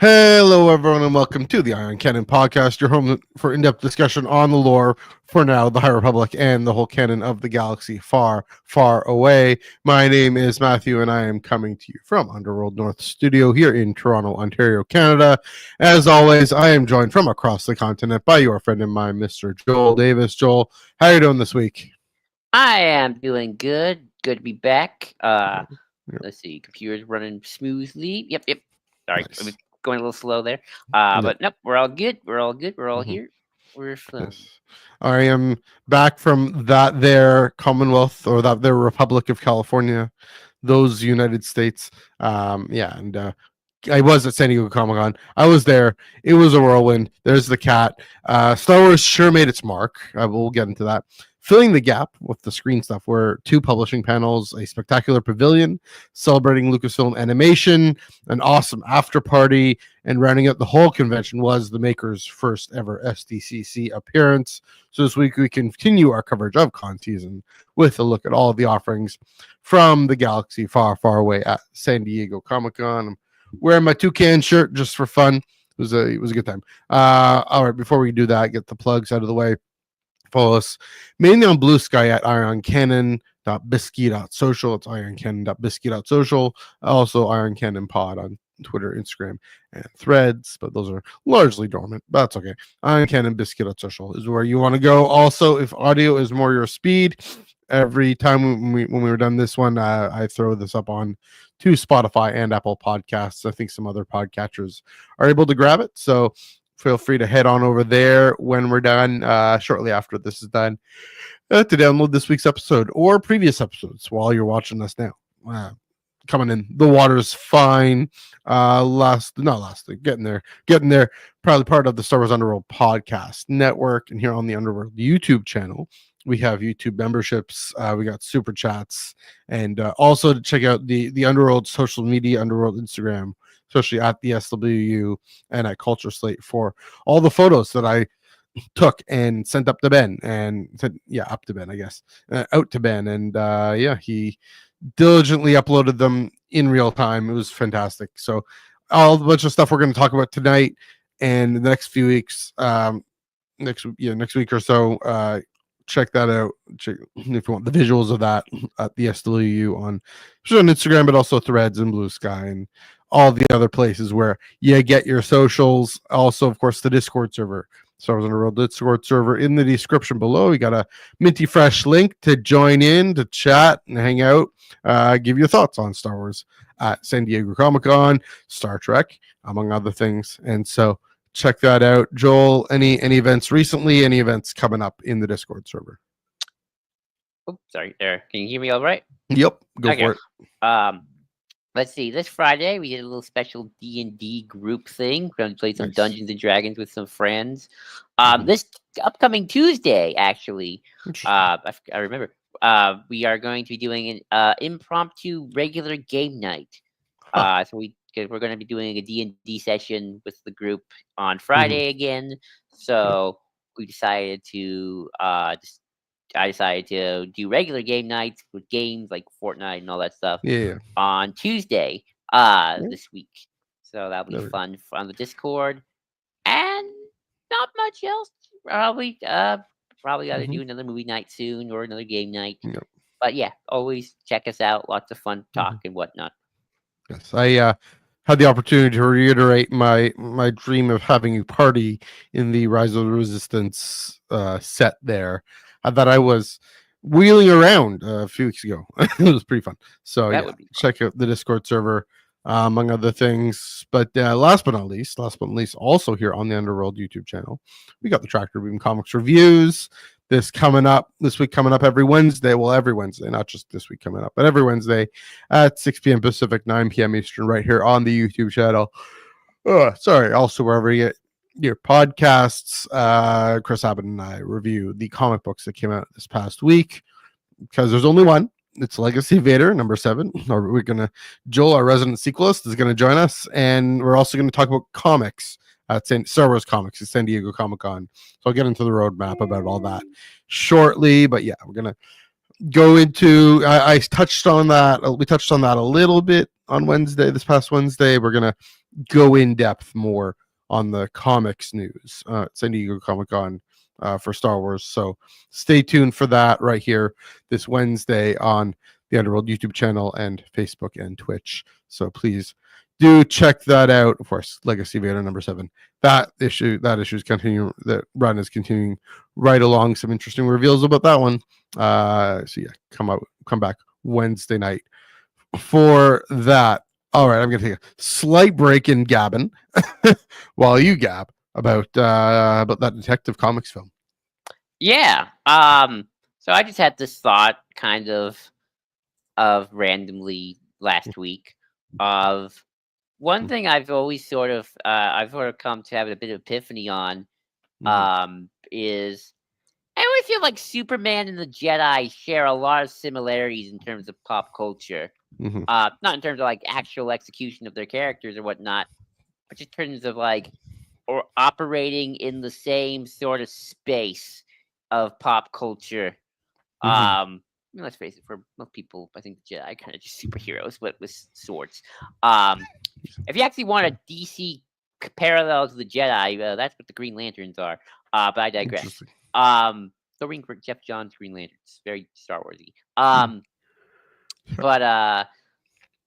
Hello, everyone, and welcome to the Iron Canon podcast, your home for in-depth discussion on the lore for now, the High Republic, and the whole canon of the galaxy far, far away. My name is Matthew, and I am coming to you from Underworld North Studio here in Toronto, Ontario, Canada. As always, I am joined from across the continent by your friend and mine, Mr. Joel Davis. Joel, how are you doing this week? I am doing good. Good to be back. Yep. Let's see. Computer's running smoothly. Yep. Sorry, Nice. I was going a little slow there. Yep. But nope, we're all good. We're all good. We're all Mhm. here. We're flowing. Yes. I am back from that there Commonwealth or that there Republic of California, those United States. And I was at San Diego Comic-Con. I was there. It was a whirlwind. There's the cat. Star Wars sure made its mark. We'll get into that. Filling the gap with the screen stuff were 2 publishing panels, a spectacular pavilion celebrating Lucasfilm animation, an awesome after party, and rounding out the whole convention was the maker's first ever SDCC appearance. So this week we continue our coverage of con season with a look at all of the offerings from the galaxy far, far away at San Diego Comic-Con. I'm wearing my Toucan shirt just for fun. It was a good time. All right, before we do that, get the plugs out of the way. Follow us mainly on Blue Sky at ironcannon.bisky.social. It's ironcannon.bisky.social. Also Iron Cannon Pod on Twitter, Instagram, and Threads, but those are largely dormant. But that's okay. Iron Cannon Biscuit.social is where you want to go. Also, if audio is more your speed, every time when we were done this one, I throw this up on to Spotify and Apple Podcasts. I think some other podcatchers are able to grab it. So feel free to head on over there when we're done, shortly after this is done, to download this week's episode or previous episodes while you're watching us now. Coming in, the water's fine. Getting there. Probably part of the Star Wars Underworld podcast network, and here on the Underworld YouTube channel, we have YouTube memberships. We got super chats, and also to check out the Underworld social media, Underworld Instagram, especially at the SWU and at Culture Slate for all the photos that I took and sent up to Ben and up to Ben, I guess, out to Ben. And he diligently uploaded them in real time. It was fantastic. So all the bunch of stuff we're going to talk about tonight and the next few weeks, next week or so, check that out. Check if you want the visuals of that at the SWU on Instagram, but also Threads and Blue Sky and all the other places where you get your socials. Also, of course, the Discord server, Star Wars Underworld Discord server in the description below. You got a minty fresh link to join in, to chat and hang out, give your thoughts on Star Wars at San Diego Comic-Con, Star Trek, among other things. And so check that out. Joel, any events recently, any events coming up in the Discord server? Oh, sorry there. Can you hear me all right? Yep, go for it. Let's see. This Friday we did a little special D&D group thing. We're going to play some Dungeons and Dragons with some friends. This upcoming Tuesday, actually, I remember, we are going to be doing an impromptu regular game night. So we're going to be doing a D&D session with the group on Friday again. So we decided to I decided to do regular game nights with games like Fortnite and all that stuff on Tuesday this week. So that'll be fun on the Discord. And not much else. Probably got to do another movie night soon or another game night. Yep. But yeah, always check us out. Lots of fun talk and whatnot. Yes, I had the opportunity to reiterate my dream of having a party in the Rise of the Resistance set there that I was wheeling around a few weeks ago. It was pretty fun. So check out the Discord server, among other things. But last but not least, also here on the Underworld YouTube channel, we got the Tractor Beam Comics reviews. This week coming up every Wednesday. Well, every Wednesday, not just this week coming up, but every Wednesday at 6 p.m. Pacific, 9 p.m. Eastern, right here on the YouTube channel. Also wherever you get your podcasts. Chris Abbott and I review the comic books that came out this past week because there's only one. It's Legacy Vader number 7. Joel, our resident sequelist, is gonna join us, and we're also gonna talk about comics at Star Wars Comics at San Diego Comic-Con. So I'll get into the roadmap about all that shortly. But yeah, we're gonna go into. I touched on that. We touched on that a little bit on Wednesday. This past Wednesday, we're gonna go in depth more on the comics news at San Diego Comic-Con for Star Wars. So stay tuned for that right here this Wednesday on the Underworld YouTube channel and Facebook and Twitch. So please do check that out. Of course, Legacy Vader #7. That issue is continuing. That run is continuing right along. Some interesting reveals about that one. So yeah, come back Wednesday night for that. All right, I'm gonna take a slight break in gabbing while you gab about that Detective Comics film. Yeah. So I just had this thought kind of randomly last week of one thing I've always sort of come to have a bit of epiphany on is I always feel like Superman and the Jedi share a lot of similarities in terms of pop culture. Not in terms of like actual execution of their characters or whatnot, but just in terms of like or operating in the same sort of space of pop culture. Let's face it, for most people, I think the Jedi kind of just superheroes, but with swords. If you actually want a DC parallel to the Jedi, that's what the Green Lanterns are. But I digress. The ring for Jeff Johns' Green Lanterns, very Star Warsy. But I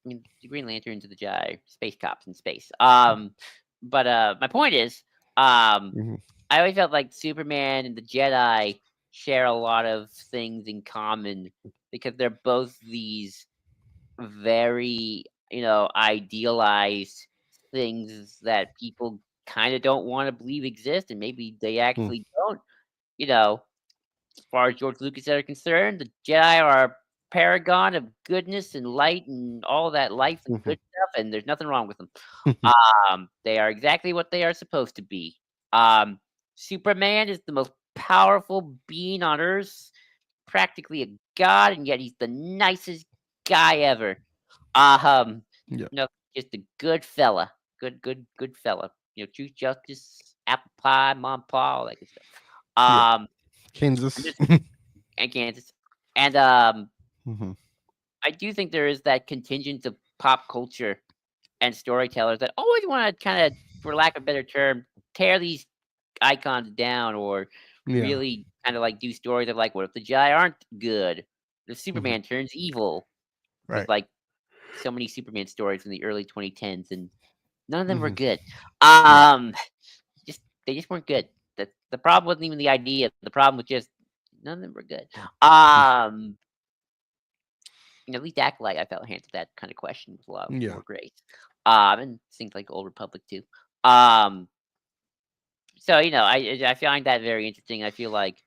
mean, the Green Lanterns are the Jedi, space cops in space. But my point is, I always felt like Superman and the Jedi share a lot of things in common because they're both these very, idealized things that people kind of don't want to believe exist, and maybe they actually don't. As far as George Lucas are concerned, the Jedi are a paragon of goodness and light and all that life and good stuff, and there's nothing wrong with them. They are exactly what they are supposed to be. Superman is the most powerful being on Earth, practically a god, and yet he's the nicest guy ever. Just a good fella. Good fella. Truth, justice, apple pie, mom, pa, all that good stuff. Kansas. And Kansas. And I do think there is that contingent of pop culture and storytellers that always want to kind of, for lack of a better term, tear these icons down or really kind of like do stories of like, what if the Jedi aren't good? The Superman turns evil. Right. There's like so many Superman stories in the early 2010s, and none of them were good. They just weren't good. The problem wasn't even the idea. The problem was just none of them were good. At least Acolyte, I felt handled that kind of question with a lot more grace. And things like Old Republic too. So I find that very interesting. I feel like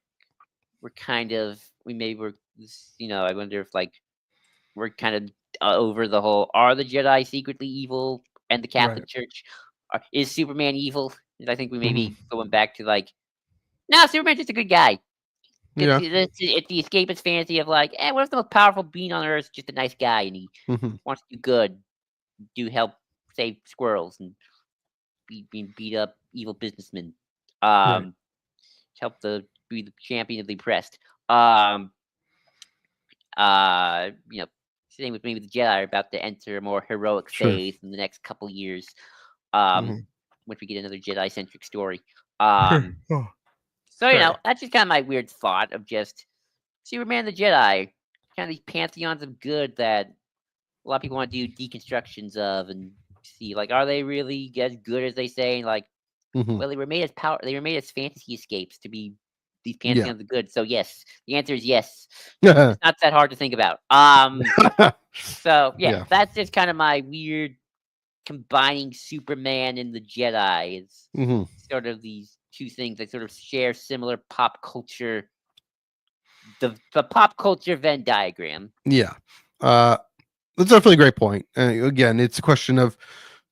I wonder if like we're kind of over the whole, are the Jedi secretly evil and the Catholic Church? Is Superman evil? And I think we may be going back to like, no, Superman's just a good guy. It's the escapist fantasy of like, what if the most powerful being on Earth is just a nice guy and he wants to do good, help save squirrels and being beat up evil businessmen, help be the champion of the oppressed. Same with maybe the Jedi are about to enter a more heroic phase in the next couple years, once we get another Jedi-centric story. So that's just kind of my weird thought of just Superman and the Jedi, kind of these pantheons of good that a lot of people want to do deconstructions of and see, like, are they really as good as they say? And like, well, they were made as fantasy escapes to be these pantheons of good. So yes, the answer is yes. It's not that hard to think about. So that's just kind of my weird combining Superman and the Jedi. It's sort of these two things that sort of share similar pop culture, the pop culture Venn diagram. That's definitely a great point. Again, it's a question of,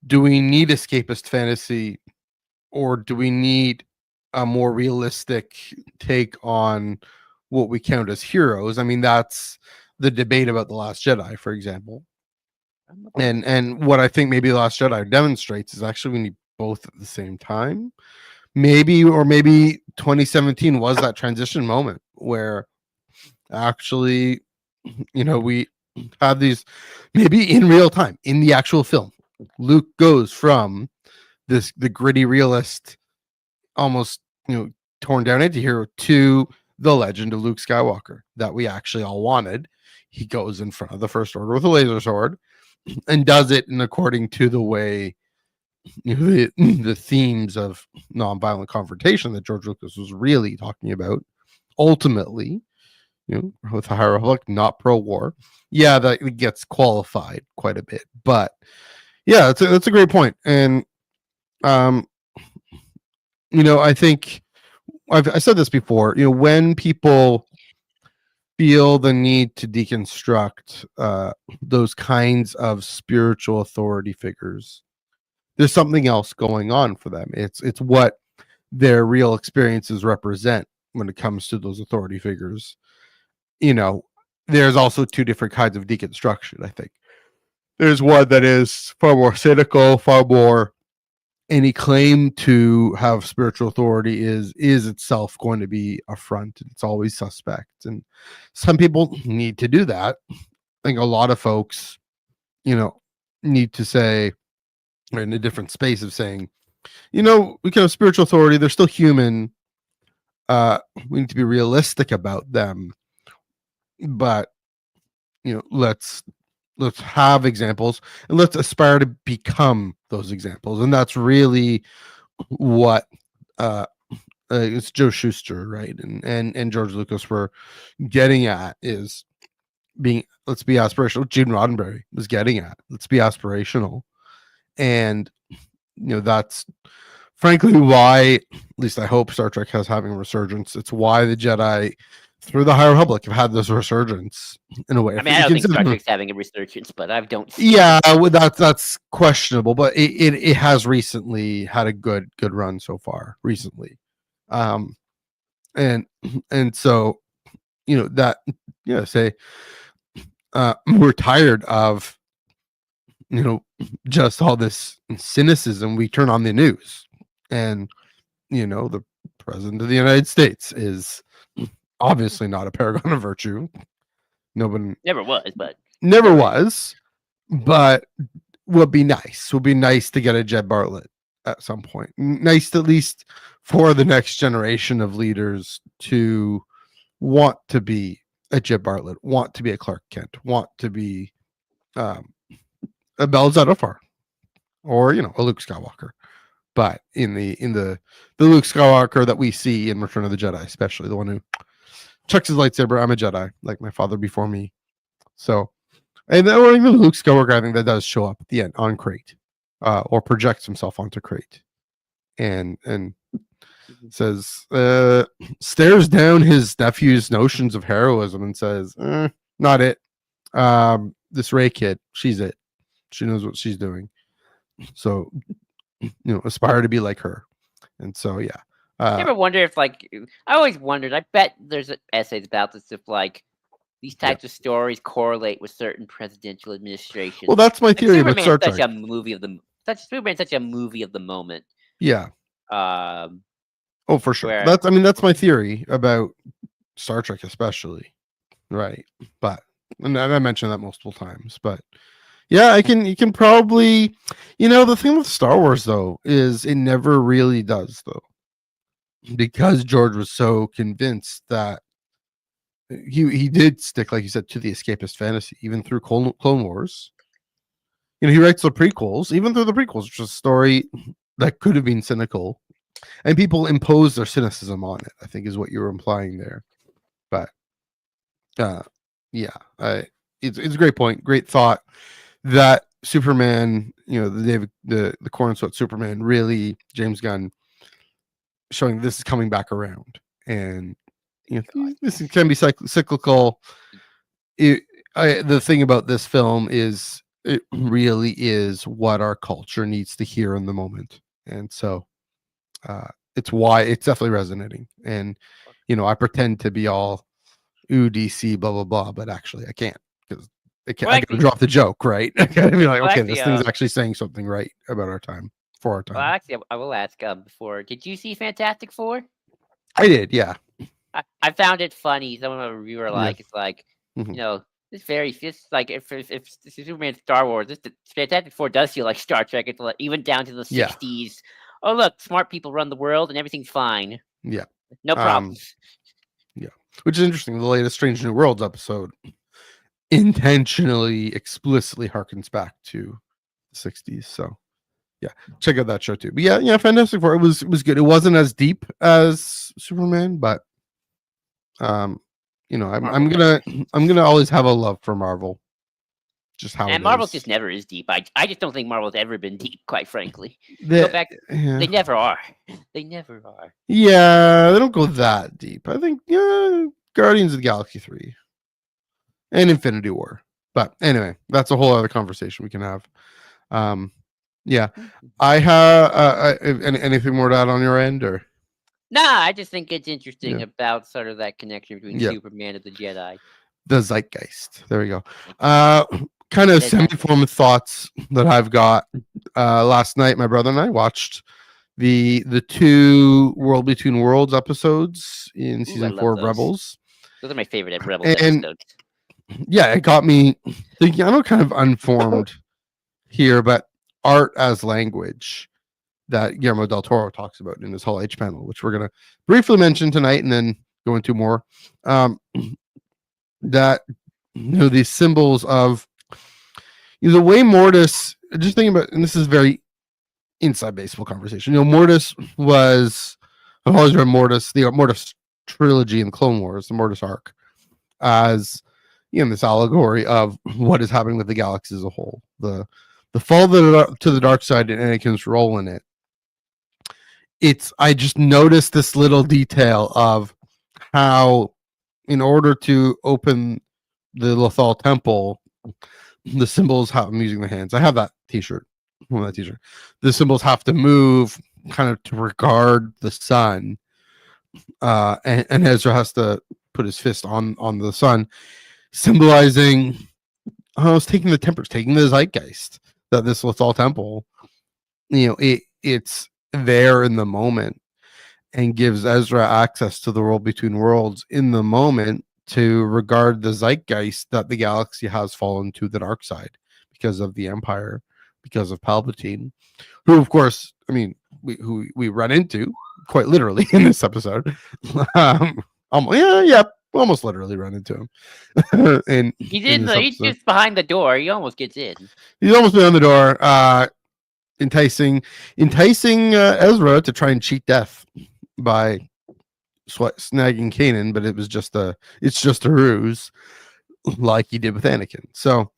do we need escapist fantasy or do we need a more realistic take on what we count as heroes? I mean, that's the debate about The Last Jedi, for example. And what I think maybe The Last Jedi demonstrates is actually we need both at the same time. Maybe 2017 was that transition moment where actually, we have these maybe in real time in the actual film. Luke goes from the gritty realist, almost torn down anti-hero, to the legend of Luke Skywalker that we actually all wanted. He goes in front of the First Order with a laser sword and does it in according to the way the themes of nonviolent confrontation that George Lucas was really talking about. Ultimately, with the High Republic, not pro-war. Yeah, that gets qualified quite a bit, but yeah, that's a great point. And I think I said this before. When people feel the need to deconstruct those kinds of spiritual authority figures, there's something else going on for them. It's what their real experiences represent when it comes to those authority figures. There's also two different kinds of deconstruction, I think. There's one that is far more cynical, far more any claim to have spiritual authority is itself going to be a front. It's always suspect. And some people need to do that. I think a lot of folks, need to say, or in a different space of saying, we can have spiritual authority. They're still human. We need to be realistic about them. But, let's have examples and let's aspire to become those examples. And that's really what it's Joe Shuster, right? And George Lucas were getting at, is let's be aspirational. Gene Roddenberry was getting at, let's be aspirational. And that's frankly why, at least I hope, Star Trek has having a resurgence. It's why the Jedi through the High Republic have had this resurgence in a way. I mean, I don't think Star Trek's having a resurgence, but I don't. Yeah, that's questionable, but it has recently had a good run so far. Recently, and so that say we're tired of just all this cynicism. We turn on the news, and the president of the United States is obviously not a paragon of virtue. Nobody never was, but would be nice. Would be nice to get a Jed Bartlett at some point. Nice, at least for the next generation of leaders, to want to be a Jed Bartlett, want to be a Clark Kent, want to be a Bell Zettifar, or a Luke Skywalker. But in the Luke Skywalker that we see in Return of the Jedi, especially the one who chucks his lightsaber, I'm a Jedi, like my father before me. So, and or even Luke Skywalker, I think that does show up at the end on Crate, or projects himself onto Crate, and says, stares down his nephew's notions of heroism and says, not it. This Rey kid, she's it. She knows what she's doing. So, aspire to be like her. And so, yeah. I ever wonder if, I always wondered, I bet there's essays about this, if these types of stories correlate with certain presidential administrations. Well, that's my theory about Star Trek. Superman's such a movie of the moment. Yeah. For sure. That's my theory about Star Trek, especially. Right. But, and I mentioned that multiple times, but yeah, you can probably, the thing with Star Wars though, is it never really does though. Because George was so convinced that he did stick, like you said, to the escapist fantasy, even through Clone Wars. He writes the prequels, even through the prequels, which is a story that could have been cynical, and people impose their cynicism on it, I think is what you were implying there. But it's a great point, great thought, that Superman, the corn sweat Superman, really, James Gunn, showing this is coming back around, and this can be cyclical. The thing about this film is it really is what our culture needs to hear in the moment, and so it's why it's definitely resonating. And I pretend to be all DC blah blah blah, but actually I can't, because I gotta drop the joke, right? I gotta be like, okay, this thing's actually saying something right about our time. For our time. Well, actually, I will ask before. Did you see Fantastic Four? I did, yeah. I found it funny. Some of the reviewer it's like, It's very, it's like if Superman Star Wars, the Fantastic Four does feel like Star Trek. It's like, even down to the Yeah, 60s. Oh look, smart people run the world and everything's fine. yeah, No um, problems. yeah. Which is interesting. The latest Strange New Worlds episode intentionally, explicitly harkens back to the '60s. So yeah, check out that show too. But yeah, Fantastic Four. It was good. It wasn't as deep as Superman, but um, Marvel I'm gonna always have a love for Marvel. Just how and it Marvel is. just never is deep. I just don't think Marvel's ever been deep, quite frankly. You go The, back, yeah. they never are. They never are. Yeah, they don't go that deep. I think Guardians of the Galaxy 3 and Infinity War. But anyway, that's a whole other conversation we can have. Um, yeah, I have anything more to add on your end, or Nah, I just think it's interesting yeah, about sort of that connection between yeah, Superman and the Jedi. the zeitgeist. There we go. Kind of The zeitgeist. semi-formed thoughts that I've got. Last night, my brother and I watched the 2 World Between Worlds episodes in Ooh, I season love 4 of those. Rebels. Those are my favorite Rebels And episodes. yeah, it got me thinking. I know, kind of unformed here, but art as language that Guillermo del Toro talks about in his Hall H panel, which we're going to briefly mention tonight and then go into more. That these symbols of the way Mortis. Just thinking about, and this is very inside baseball conversation. Mortis was. I've always read Mortis, the Mortis trilogy in the Clone Wars, the Mortis arc, as this allegory of what is happening with the galaxy as a whole, the fall to the dark side and Anakin's role in it. I just noticed this little detail of how, in order to open the Lothal Temple, the symbols have. I'm using the hands. I have that T-shirt. That T-shirt. The symbols have to move, kind of to regard the sun, and Ezra has to put his fist on the sun, symbolizing. I was taking the tempers, taking the zeitgeist that this Lothal Temple, it's there in the moment and gives Ezra access to the world between worlds in the moment to regard the zeitgeist that the galaxy has fallen to the dark side because of the Empire, because of Palpatine, who, of course, we run into quite literally in this episode. Almost literally run into him. He's he's just behind the door. He almost gets in. He's almost behind the door, enticing Ezra to try and cheat death by snagging Kanan, but it's just a ruse, like he did with Anakin. So,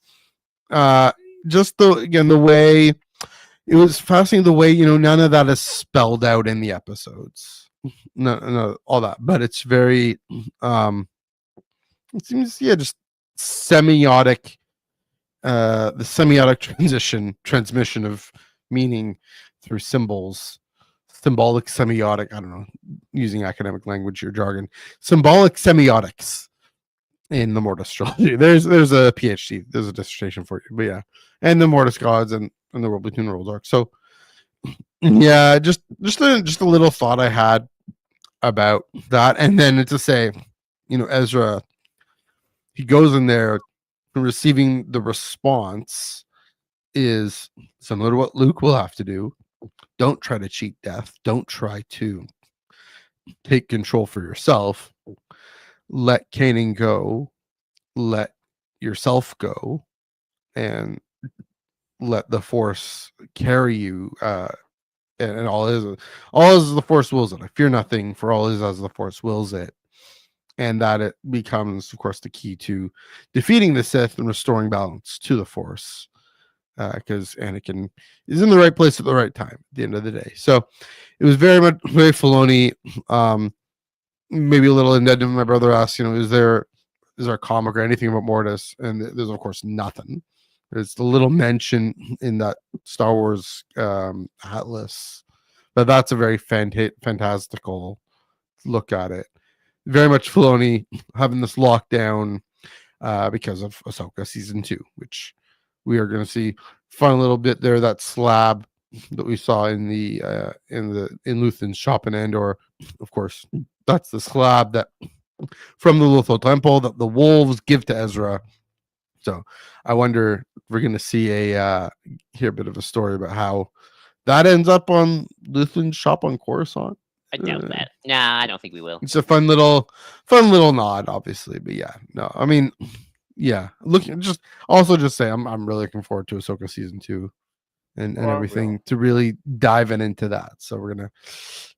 just the way it was fascinating, the way none of that is spelled out in the episodes, no, all that, but it's very, it seems, just semiotic, the semiotic transmission of meaning through symbols. Symbolic semiotic, I don't know, using academic language or jargon, symbolic semiotics in the Mortis trilogy. There's a PhD, there's a dissertation for you, but yeah, and the Mortis gods and the World Between Worlds arc. So yeah, just a little thought I had about that, and then to say, Ezra, he goes in there, receiving the response is similar to what Luke will have to do. Don't try to cheat death. Don't try to take control for yourself. Let Kanan go. Let yourself go. And let the Force carry you. And all is the Force wills it. I fear nothing, for all is as the Force wills it. And that it becomes, of course, the key to defeating the Sith and restoring balance to the Force. Because Anakin is in the right place at the right time at the end of the day. So it was very Filoni. Maybe a little indebted. My brother asked, is there a comic or anything about Mortis? And there's, of course, nothing. There's a little mention in that Star Wars Atlas, but that's a very fantastical look at it. Very much Filoni having this lockdown because of Ahsoka season 2, which we are going to see. Fun little bit there, that slab that we saw in Luthen's shop in Andor. Of course, that's the slab that from the Lothal Temple that the wolves give to Ezra So I wonder if we're going to see hear a bit of a story about how that ends up on Luthlan's shop on Coruscant. I doubt that. Nah, I don't think we will. It's a fun little nod, obviously. But yeah, no, I mean, yeah. Just say I'm really looking forward to Ahsoka season 2 and everything to really dive into that. So we're gonna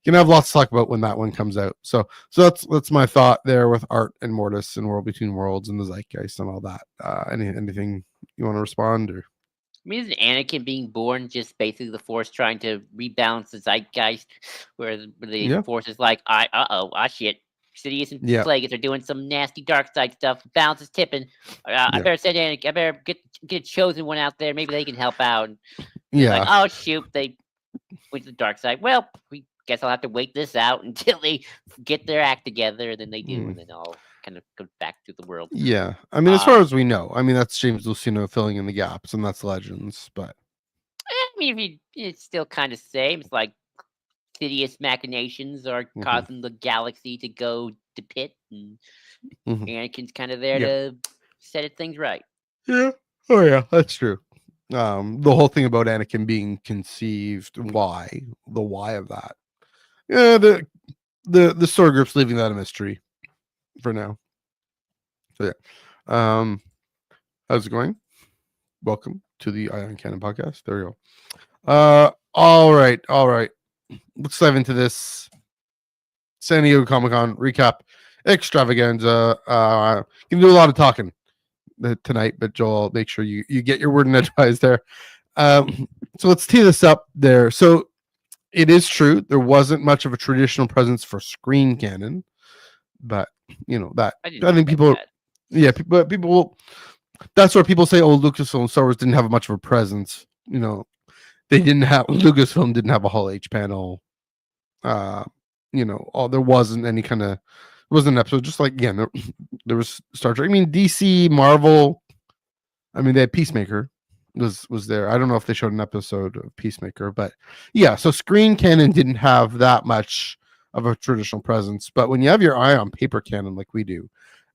have lots to talk about when that one comes out. So that's my thought there with Art and Mortis and World Between Worlds and the Zeitgeist and all that. Anything you want to respond or? I mean, isn't Anakin being born just basically the Force trying to rebalance the zeitgeist, where the Force is like, shit, Sidious and Plagueis are doing some nasty dark side stuff. Balance is tipping. I better send Anakin. I better get a chosen one out there. Maybe they can help out. Like, oh shoot, they went to the dark side. Well, we guess I'll have to wait this out until they get their act together, and then they do, and then I'll kind of go back to the world. Yeah, I mean, as far as we know, I mean, that's James Luceno filling in the gaps, and that's Legends. But I mean, it's still kind of the same. It's like Sidious machinations are causing the galaxy to go to pit, and Anakin's kind of there to set things right. Yeah. Oh yeah, that's true. The whole thing about Anakin being conceived, the why of that. Yeah, the story group's leaving that a mystery for now. So yeah. How's it going? Welcome to the Ion Cannon podcast. There we go. All right. Let's dive into this San Diego Comic-Con recap extravaganza. Can do a lot of talking tonight, but Joel, make sure you get your word in edgewise there. So let's tee this up there. So it is true there wasn't much of a traditional presence for screen canon, but that I think people, people will. That's where people say, "Oh, Lucasfilm and Star Wars didn't have much of a presence." They didn't have Lucasfilm didn't have a Hall H panel. There wasn't any kind of wasn't an episode. Just like again, there was Star Trek. I mean, DC, Marvel. I mean, they had Peacemaker was there. I don't know if they showed an episode of Peacemaker, but yeah. So screen canon didn't have that much of a traditional presence, but when you have your eye on paper canon like we do,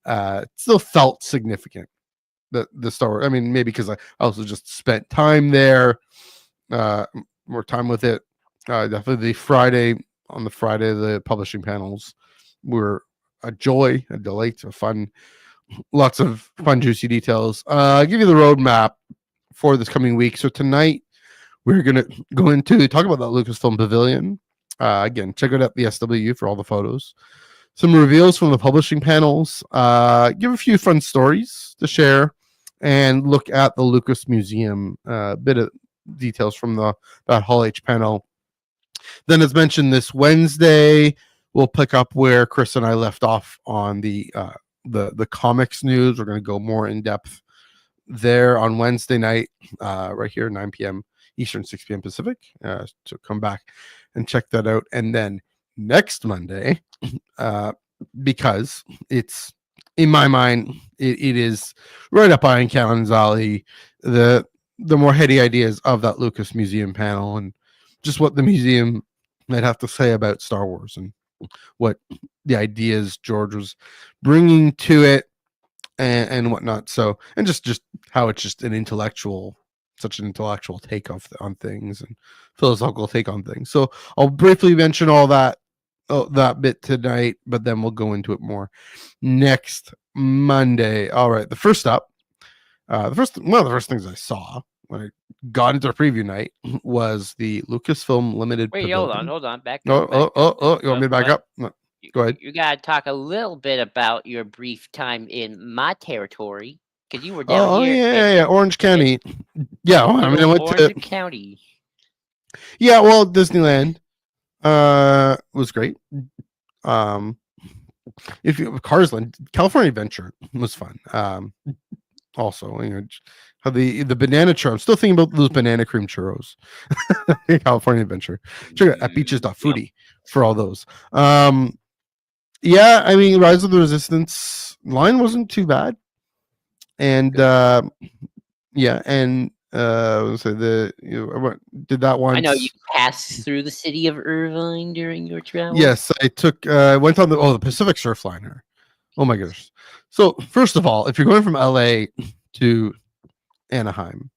it still felt significant. The Star Wars. I mean, maybe because I also just spent time there, more time with it. Definitely on the Friday, the publishing panels were a joy, a delight, a fun, lots of fun, juicy details. I'll give you the roadmap for this coming week. So tonight we're gonna go into talk about that Lucasfilm Pavilion. Again, check it out the SWU for all the photos. Some reveals from the publishing panels. Give a few fun stories to share, and look at the Lucas Museum. Bit of details from that Hall H panel. Then, as mentioned, this Wednesday we'll pick up where Chris and I left off on the comics news. We're going to go more in depth there on Wednesday night, right here, 9 p.m. Eastern, 6 p.m. Pacific. So come back and check that out. And then next Monday, because it's, in my mind, it is right up Iron Cannon's alley, the more heady ideas of that Lucas Museum panel and just what the museum might have to say about Star Wars and what the ideas George was bringing to it and whatnot. So, and just how it's just such an intellectual take on things and philosophical take on things. So I'll briefly mention all that bit tonight, but then we'll go into it more next Monday. All right. One of the first things I saw when I got into a preview night was the Lucasfilm Limited. Wait, Pavilion. hold on. Back up. You want me to back up? No. Go ahead. You gotta talk a little bit about your brief time in my territory, because you were down here. Yeah, Orange County. Yeah, I mean, I went Orange County. Yeah, well, Disneyland was great. If you Carsland, California Adventure was fun. Also, how the banana churros. I'm still thinking about those banana cream churros. California Adventure. Check it out at beaches.foodie for all those. Yeah, I mean, Rise of the Resistance line wasn't too bad. And yeah, and so did that once. I know you passed through the city of Irvine during your travel. Yes, I went on the Pacific Surfliner. Oh my goodness. So first of all, if you're going from LA to Anaheim,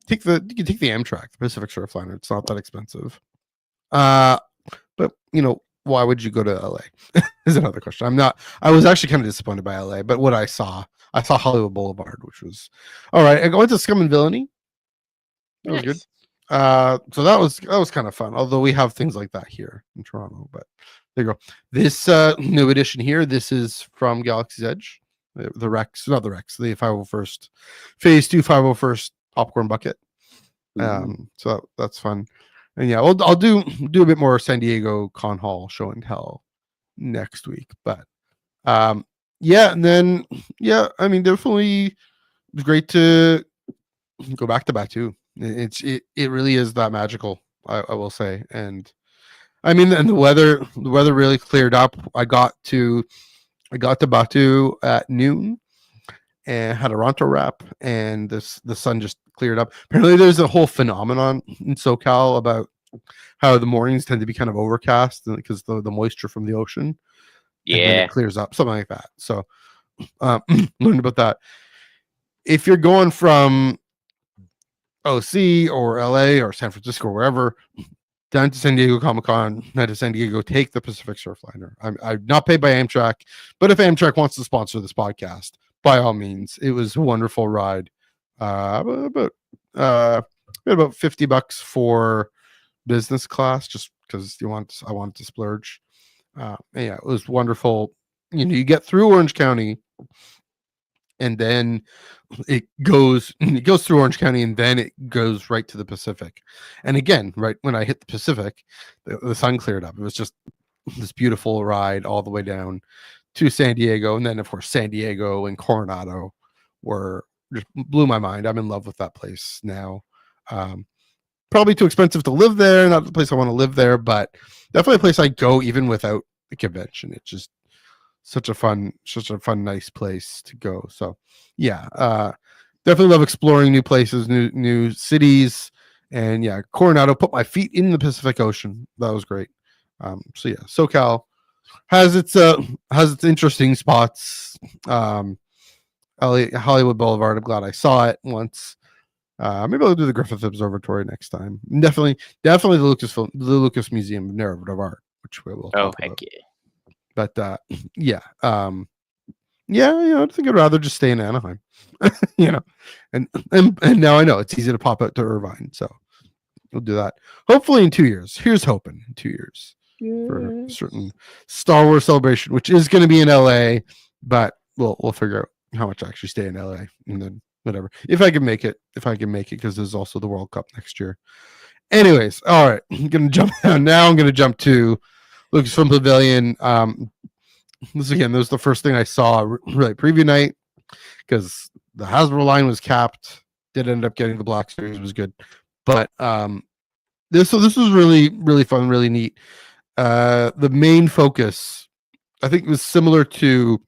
you can take the Amtrak, the Pacific Surfliner. It's not that expensive. But why would you go to LA? Is another question. I was actually kind of disappointed by LA, but what I saw Hollywood Boulevard, which was all right. I went to Scum and Villainy. That was good. So that was kind of fun. Although we have things like that here in Toronto, but there you go. This new edition here. This is from Galaxy's Edge, the Rex, not the Rex, the 501st Phase 2 501st popcorn bucket. So that's fun. And yeah, I'll do a bit more San Diego Con Hall show and tell next week. But yeah, and then yeah, I mean, definitely great to go back to Batu. It really is that magical, I will say. And I mean, and the weather really cleared up. I got to Batu at noon and had a Ronto wrap, and the sun just cleared up. Apparently there's a whole phenomenon in SoCal about how the mornings tend to be kind of overcast because the moisture from the ocean. Yeah. And then it clears up, something like that. So learned about that. If you're going from OC or LA or San Francisco or wherever down to San Diego Comic-Con, down to San Diego, take the Pacific Surfliner. I'm not paid by Amtrak, but if Amtrak wants to sponsor this podcast, by all means. It was a wonderful ride. About $50 for business class, just because I wanted to splurge. Yeah, it was wonderful. You get through Orange County, and then it goes through Orange County, and then it goes right to the Pacific. And again, right when I hit the Pacific, the sun cleared up. It was just this beautiful ride all the way down to San Diego, and then of course San Diego and Coronado just blew my mind. I'm in love with that place now. Probably too expensive to live there. Not the place I want to live there, but definitely a place I go even without the convention. It's just such a fun, nice place to go. So yeah, definitely love exploring new places, new cities, and yeah, Coronado put my feet in the Pacific Ocean. That was great. So yeah, SoCal has its interesting spots. Hollywood Boulevard. I'm glad I saw it once. Maybe I'll do the Griffith Observatory next time. Definitely the Lucas Museum of Narrative Art, which we will talk about. Yeah. But yeah, I think I'd rather just stay in Anaheim. And now I know it's easy to pop out to Irvine, so we'll do that. Hopefully in 2 years. Here's hoping in 2 years for a certain Star Wars celebration, which is going to be in LA, but we'll figure out how much I actually stay in LA, and then whatever. If I can make it, because there's also the World Cup next year. Anyways, all right, I'm gonna jump down now. I'm gonna jump to Lucasfilm Pavilion. This was the first thing I saw really preview night, because the Hasbro line was capped. Did end up getting the Black Series, was good, but this was really, really fun, really neat. The main focus, I think, was similar to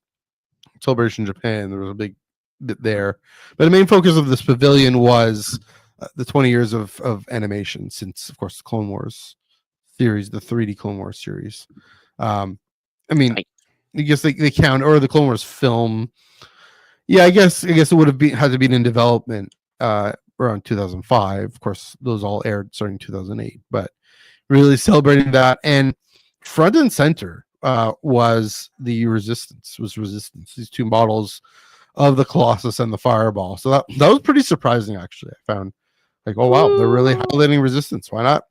Celebration Japan. There was a big bit there, but the main focus of this pavilion was the 20 years of animation since, of course, the Clone Wars series, the 3D Clone Wars series. I mean, I guess they count, or the Clone Wars film. Yeah, I guess it would have had to be in development around 2005. Of course, those all aired starting 2008. But really celebrating that, and front and center was Resistance. These two models of the Colossus and the Fireball. So that was pretty surprising, actually. I found, like, oh wow, they're really highlighting Resistance. Why not?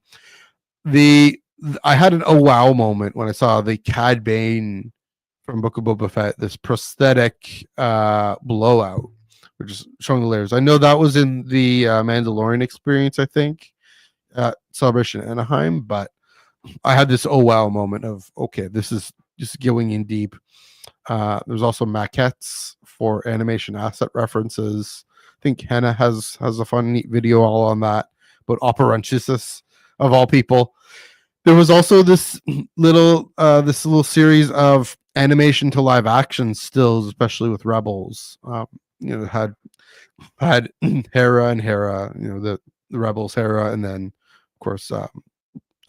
I had an oh wow moment when I saw the Cad Bane from Book of Boba Fett, this prosthetic blowout, which is showing the layers. I know that was in the Mandalorian experience, I think, at Celebration Anaheim, but I had this oh wow moment of, okay, this is just going in deep. There's also maquettes for animation asset references. I think Hannah has a fun, neat video all on that, but Operanchisis, of all people. There was also this little series of animation to live action stills, especially with Rebels. Had Hera and Hera, the Rebels Hera, and then of course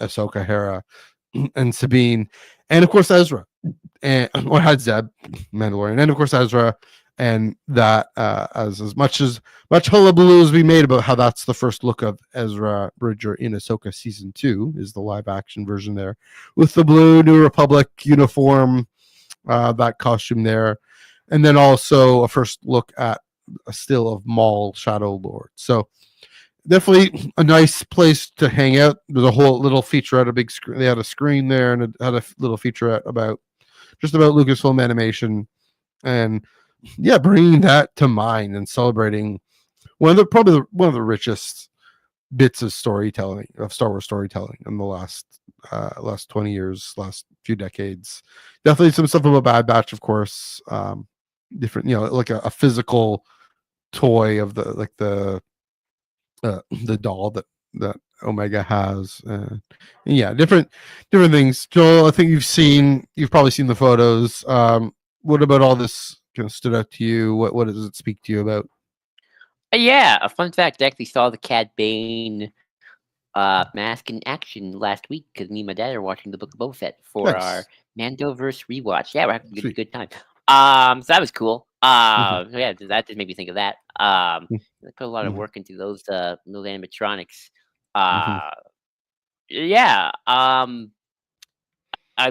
Ahsoka Hera and Sabine, and of course Ezra, and had Zeb Mandalorian, and of course Ezra and that as much hullabaloo as we made about how that's the first look of Ezra Bridger in Ahsoka season 2 is the live action version there with the blue New Republic uniform, that costume there, and then also a first look at a still of Maul Shadow Lord. So definitely a nice place to hang out. There's a whole little featurette, a big screen. They had a screen there and it had a little featurette about Lucasfilm animation, and yeah, bringing that to mind and celebrating one of the richest bits of storytelling, of Star Wars storytelling in the last 20 years, last few decades. Definitely some stuff about Bad Batch, of course. Different, like a physical toy of the doll that Omega has. Yeah, different things. Joel, I think you've probably seen the photos. What about all this kind of stood out to you? What does it speak to you about? Yeah, a fun fact. I actually saw the Cad Bane mask in action last week because me and my dad are watching the Book of Boba Fett for our Mandoverse rewatch. Yeah, we're having a good time. So that was cool. So yeah, that just made me think of that. They put a lot of work into those animatronics. Yeah. I'm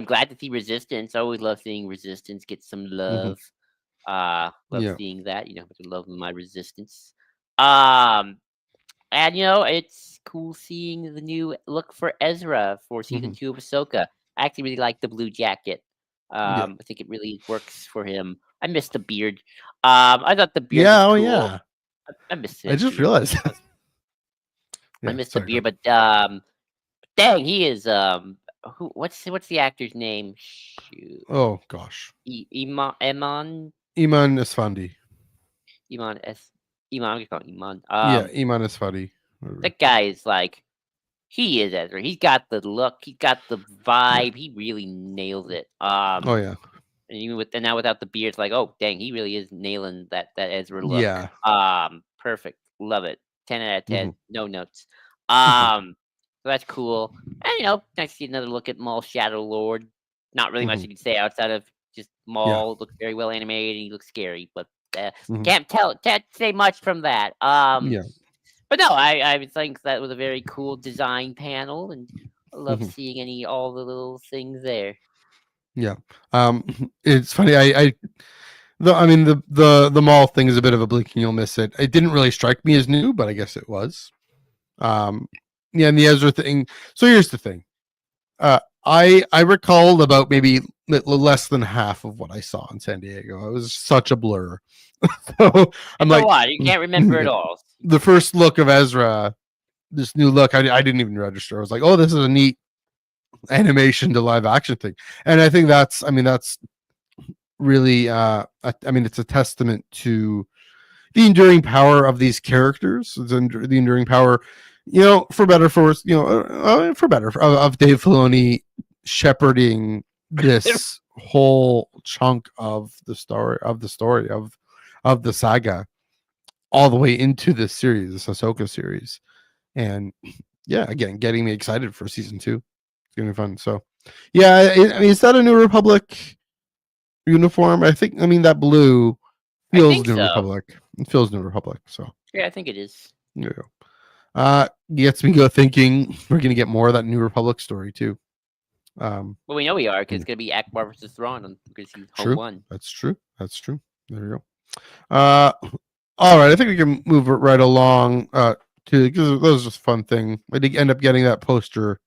glad to see Resistance. I always love seeing Resistance get some love. Love seeing that. I love my Resistance. And it's cool seeing the new look for Ezra for season 2 of Ahsoka. I actually really like the blue jacket. I think it really works for him. I miss the beard. I thought the beard was cool. Yeah. I missed it. I just realized. I missed the beard, but dang, he is what's the actor's name? Shoot. Oh gosh. Iman Esfandi. Iman. I'm gonna call him Iman. Iman Esfandi. That guy is like, he is Ezra. He's got the look. He's got the vibe. He really nails it. Oh yeah. And even now without the beard, it's like, oh dang, he really is nailing that Ezra look. Yeah. Perfect. Love it. 10 out of 10. No notes. So that's cool. And nice to see another look at Maul Shadow Lord. Not really much you can say outside of just Maul looks very well animated and he looks scary, but can't say much from that. But no, I think that was a very cool design panel, and I love seeing all the little things there. Yeah. It's funny. The Maul thing is a bit of a blink and you'll miss it. It didn't really strike me as new, but I guess it was. And the Ezra thing. So here's the thing. I recalled about maybe less than half of what I saw in San Diego. It was such a blur. So I'm like, what? You can't remember it all. The first look of Ezra, this new look, I didn't even register. I was like, oh, this is a neat animation to live action thing. And I think that's really, it's a testament to the enduring power of these characters, the enduring power, for better, for worse, for better, of Dave Filoni shepherding this whole chunk of the story of the saga all the way into this series, this Ahsoka series. And yeah, again, getting me excited for season 2. It's gonna be fun. So yeah, is that a New Republic uniform? I think, that blue feels New Republic. It feels New Republic. So yeah, I think it is. Yeah. Gets me thinking we're gonna get more of that New Republic story too. Well, we know we are, because it's gonna be Akbar versus Thrawn because he's True. 1. That's true. There you go. All right, I think we can move it right along because that was just a fun thing. I did end up getting that poster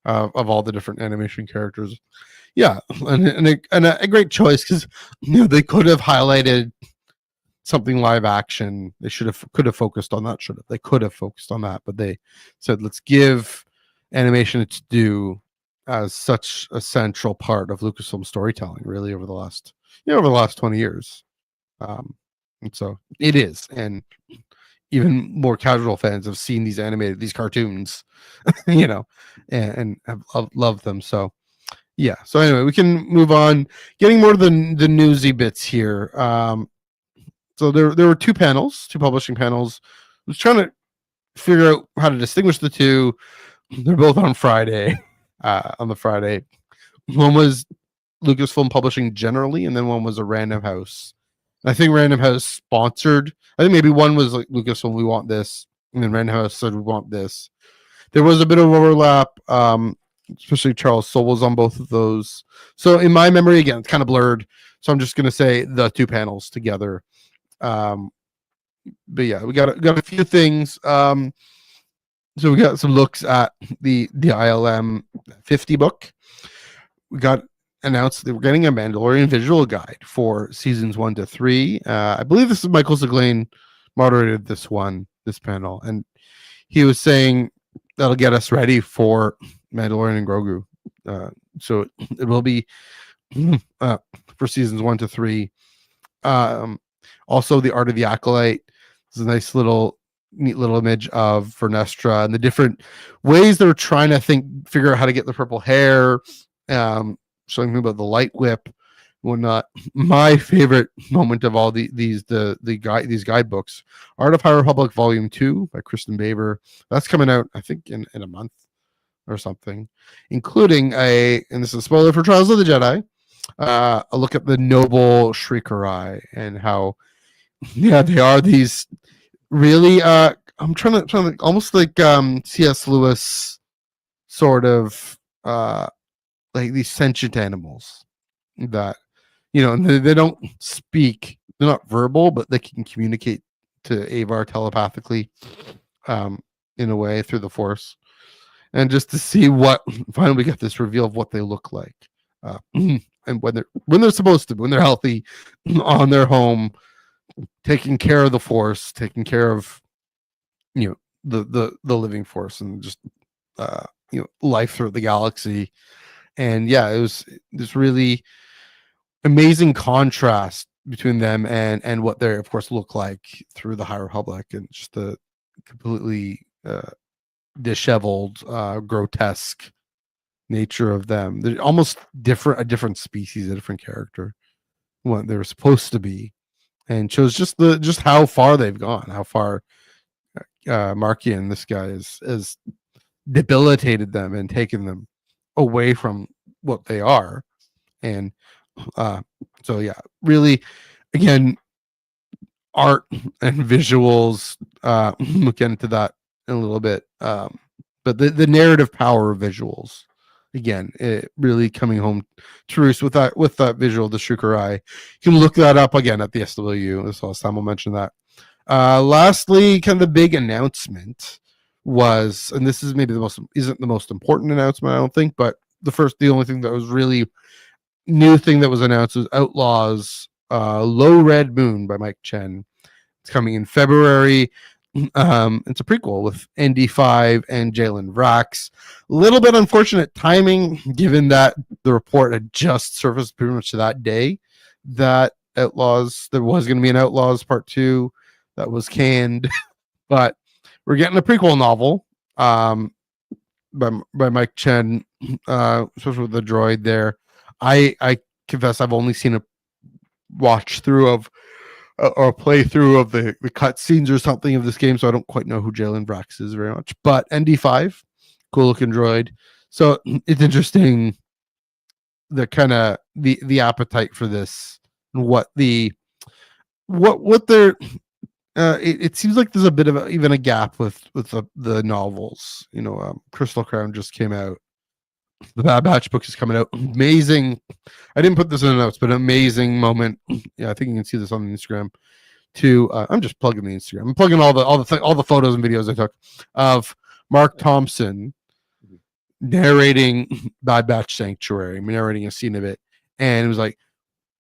of all the different animation characters. Yeah, and a great choice, because they could have highlighted something live action. They could have focused on that. They could have focused on that, but they said, let's give animation its due as such a central part of Lucasfilm storytelling, really, over the last 20 years. And so it is, and even more casual fans have seen these cartoons, and have loved them. So yeah. So anyway, we can move on. Getting more to the newsy bits here. So there were two publishing panels. I was trying to figure out how to distinguish the two. They're both on Friday. On the Friday, one was Lucasfilm Publishing generally, and then one was a Random House I think Random House sponsored. I think maybe one was like Lucasfilm, we want this, and then Random House said we want this. There was a bit of overlap, especially Charles Soule was on both of those. So in my memory, again, it's kind of blurred. So I'm just going to say the two panels together. But yeah, we got a few things. So we got some looks at the ILM 50 book. We got announced that we're getting a Mandalorian visual guide for seasons 1 to 3. I believe this is Michael Seglain moderated this panel, and he was saying that'll get us ready for Mandalorian and Grogu. So it will be for seasons 1 to 3. Also, the Art of the Acolyte is a nice neat little image of Vernestra and the different ways they're trying to figure out how to get the purple hair. Showing me about the light whip, whatnot. My favorite moment of all these guidebooks, Art of High Republic Volume 2 by Kristen Baber. That's coming out, I think, in a month or something, including and this is a spoiler for Trials of the Jedi, a look at the noble Shriekerai and how, yeah, they are these really, I'm trying to almost like C.S. Lewis sort of, like these sentient animals that, they don't speak, they're not verbal, but they can communicate to Avar telepathically, in a way through the Force. And just to see what finally we get this reveal of what they look like, and when they're supposed to be, when they're healthy, on their home, taking care of the Force, taking care of the living Force, and just life through the galaxy. And yeah, it was this really amazing contrast between them and what they of course look like through the High Republic, and just the completely disheveled, grotesque nature of them. They're almost a different species, a different character, what they were supposed to be, and shows just how far they've gone, how far Markian, this guy, is debilitated them and taken them away from what they are. And so yeah, really, again, art and visuals, we'll get into that in a little bit, but the narrative power of visuals, again, it really coming home to roost with that visual, the Shriekerai. You can look that up again at the SW. This last time we'll mention that. Lastly, kind of the big announcement was, and this is maybe isn't the most important announcement, I don't think, but the only thing that was really new thing that was announced was Outlaws, Low Red Moon by Mike Chen. It's coming in February. It's a prequel with ND5 and Jalen Vrax. A little bit unfortunate timing, given that the report had just surfaced pretty much that day that Outlaws, there was going to be an Outlaws Part 2 that was canned, but we're getting a prequel novel by Mike Chen, especially with the droid there. I confess I've only seen a watch through of or a playthrough of the cutscenes or something of this game, so I don't quite know who Jalen Vrax is very much. But ND5, cool looking droid. So it's interesting the kind of the appetite for this and what they're it seems like there's a bit of even a gap with the novels. Crystal Crown just came out. The Bad Batch book is coming out. Amazing. I didn't put this in the notes, but amazing moment. Yeah, I think you can see this on Instagram too. I'm just plugging the Instagram. I'm plugging all the photos and videos I took of Mark Thompson narrating Bad Batch Sanctuary, narrating a scene of it, and it was like,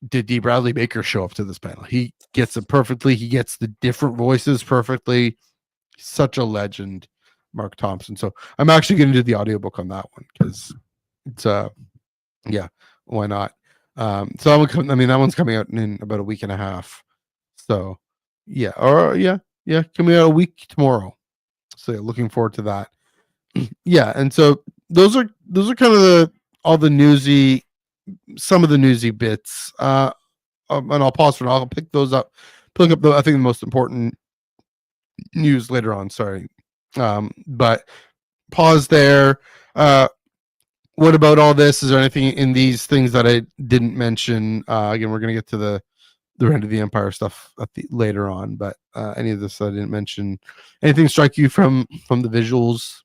did D. Bradley Baker show up to this panel? He gets it perfectly. He gets the different voices perfectly. Such a legend, Mark Thompson. So I'm actually going to do the audiobook on that one because it's yeah, why not? So that one's coming out in about a week and a half. So yeah, coming out a week tomorrow. So yeah, looking forward to that. Yeah, and so those are kind of some of the newsy bits. And I'll pause for now. I'll pick those up. Pick up I think the most important news later on. Sorry, but pause there. What about all this? Is there anything in these things that I didn't mention? Again, we're going to get to the Rend of the Empire stuff at the later on. But any of this I didn't mention. Anything strike you from the visuals?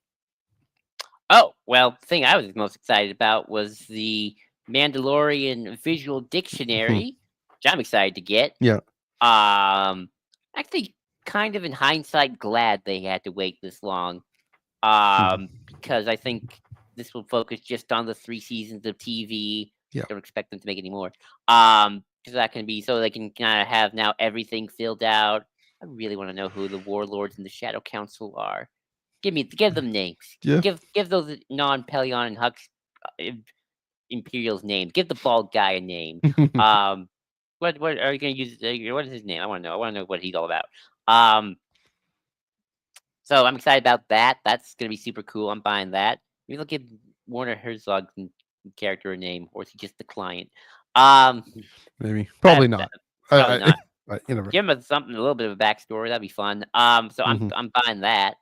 Oh, well, the thing I was most excited about was the Mandalorian Visual Dictionary, which I'm excited to get. Yeah. Actually, kind of in hindsight, glad they had to wait this long. Because I think this will focus just on the 3 seasons of TV. Yeah. Don't expect them to make any more. Because that can be so they can kind of have now everything filled out. I really want to know who the warlords and the Shadow Council are. Give them names. Yeah. Give those non-Pelion and Hux Imperials names. Give the bald guy a name. What are you gonna use? What is his name? I want to know. I want to know what he's all about. So I'm excited about that. That's gonna be super cool. I'm buying that. Maybe they'll give Warner Herzog some character a name, or is he just the client? Maybe. Probably not. Probably not. You never. Give him a little bit of a backstory. That'd be fun. So I'm buying that.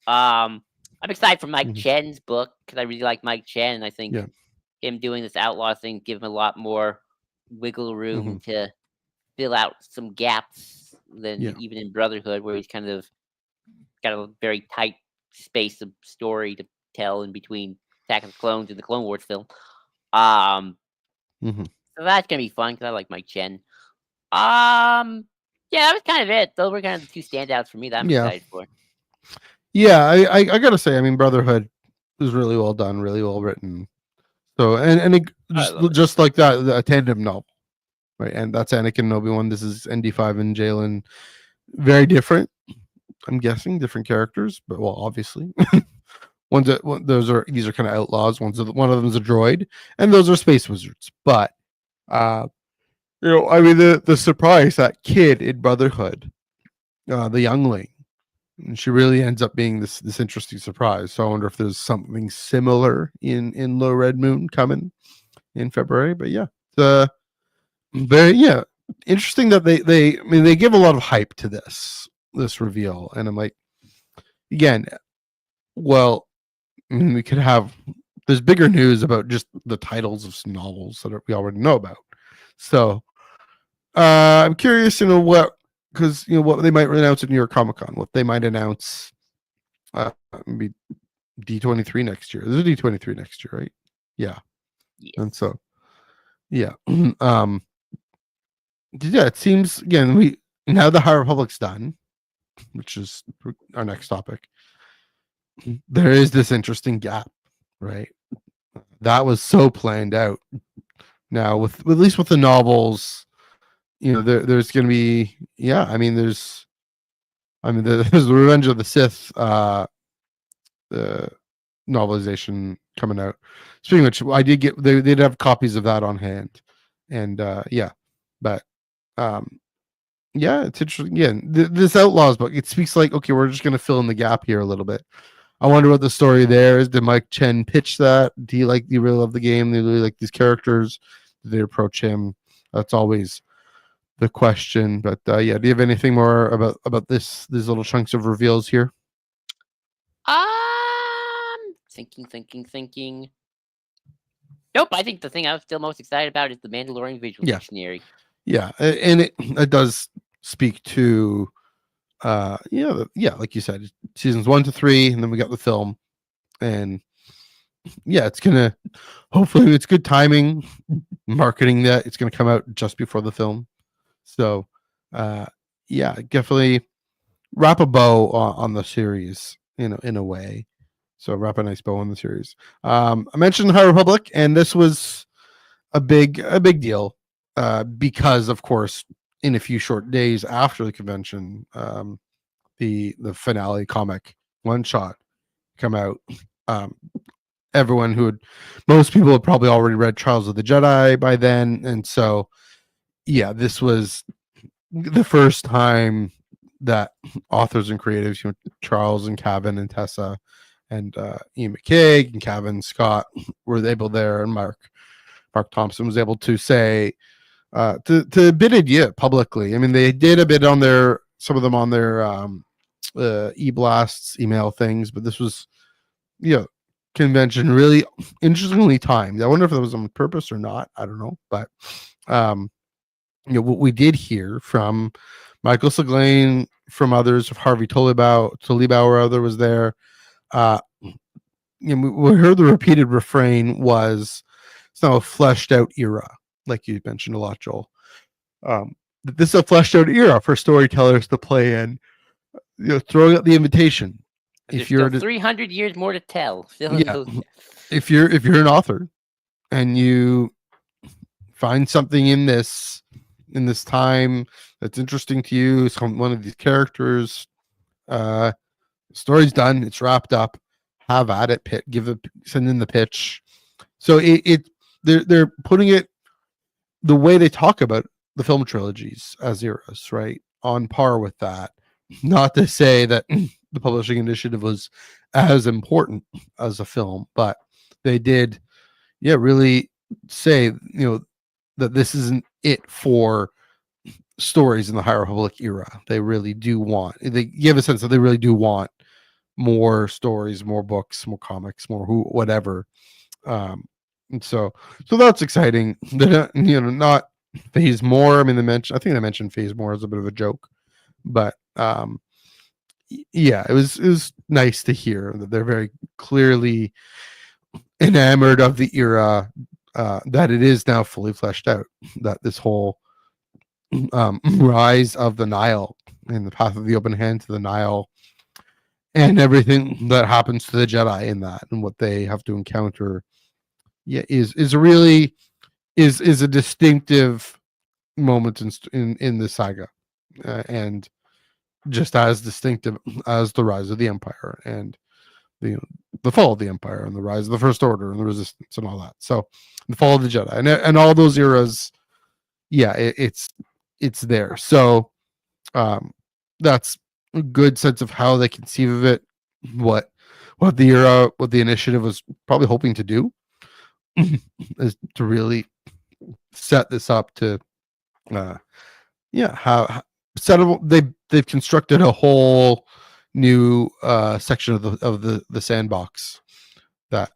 I'm excited for Mike Chen's book because I really like Mike Chen, and I think him doing this outlaw thing give him a lot more wiggle room to fill out some gaps than even in Brotherhood, where he's kind of got a very tight space of story to tell in between Attack of the Clones and the Clone Wars film. So that's gonna be fun because I like Mike Chen. Yeah, that was kind of it. Those were kind of the 2 standouts for me that I'm excited for. Yeah, I gotta say, I mean, Brotherhood was really well done, really well written. So and it just like that, a tandem novel, right? And that's Anakin and Obi-Wan. This is ND5 and Jalen. Very different. I'm guessing different characters, but well, obviously, these are kind of outlaws. One of them is a droid, and those are space wizards. But I mean, the surprise, that kid in Brotherhood, the youngling, and she really ends up being this interesting surprise. So I wonder if there's something similar in Low Red Moon coming in February. But yeah, very interesting that they give a lot of hype to this reveal, and I'm like, again, well, we could have there's bigger news about just the titles of some novels that we already know about. So I'm curious, what. Because what they might announce at New York Comic Con, what they might announce, maybe D23 next year. There's a D23 next year, right? Yeah. Yes. And so, yeah, it seems again now the High Republic's done, which is our next topic. There is this interesting gap, right? That was so planned out. Now with at least with the novels. There's going to be, there's the Revenge of the Sith the novelization coming out. Speaking of which, I did get, they did have copies of that on hand, and but it's interesting. Again, this Outlaws book, it speaks like, okay, we're just going to fill in the gap here a little bit. I wonder what the story there is. Did Mike Chen pitch that? Do you really love the game? Do you really like these characters? Did they approach him? That's always the question. But do you have anything more about these little chunks of reveals here? Thinking. Nope. I think the thing I was still most excited about is the Mandalorian Visual Dictionary. Yeah, and it does speak to like you said, seasons 1 to 3, and then we got the film, and it's gonna, hopefully it's good timing marketing that it's gonna come out just before the film. So definitely wrap a bow on the series, in a way. So wrap a nice bow on the series. I mentioned High Republic, and this was a big deal because, of course, in a few short days after the convention, the finale comic one shot come out. Most people had probably already read Trials of the Jedi by then, and so this was the first time that authors and creatives, Charles and Cavan and Tessa and Ian McCaig and Cavan Scott were able there, and Mark Thompson was able to say to bid adieu publicly. I mean, they did a bit on some of them on their e-blasts, email things, but this was convention really interestingly timed. I wonder if that was on purpose or not. I don't know, but what we did hear from Michael Seglain, from others, of Harvey Tolibauer, other was there. We heard the repeated refrain was, it's now a fleshed out era, like you mentioned a lot, Joel. This is a fleshed out era for storytellers to play in. Throwing out the invitation. If you're 300 years more to tell, if you're an author and you find something in this time that's interesting to you, one of these characters, story's done, it's wrapped up, have at it, send in the pitch. So they're putting it the way they talk about the film trilogies as eras, right, on par with that. Not to say that the publishing initiative was as important as a film, but they did really say that this isn't it for stories in the High Republic era. They really do want, they give a sense that they really do want more stories, more books, more comics, more whatever. And so that's exciting. Not Phase More. I mean, I think they mentioned Phase More as a bit of a joke, but it was nice to hear that they're very clearly enamored of the era, that it is now fully fleshed out, that this whole rise of the Nile and the path of the open hand to the Nile and everything that happens to the Jedi in that and what they have to encounter is a distinctive moment in the saga, and just as distinctive as the rise of the Empire and the fall of the Empire and the rise of the First Order and the Resistance and all that. So the fall of the Jedi and all those eras, it's there. So that's a good sense of how they conceive of it, what the initiative was probably hoping to do is to really set this up to how they've constructed a whole new section of the sandbox that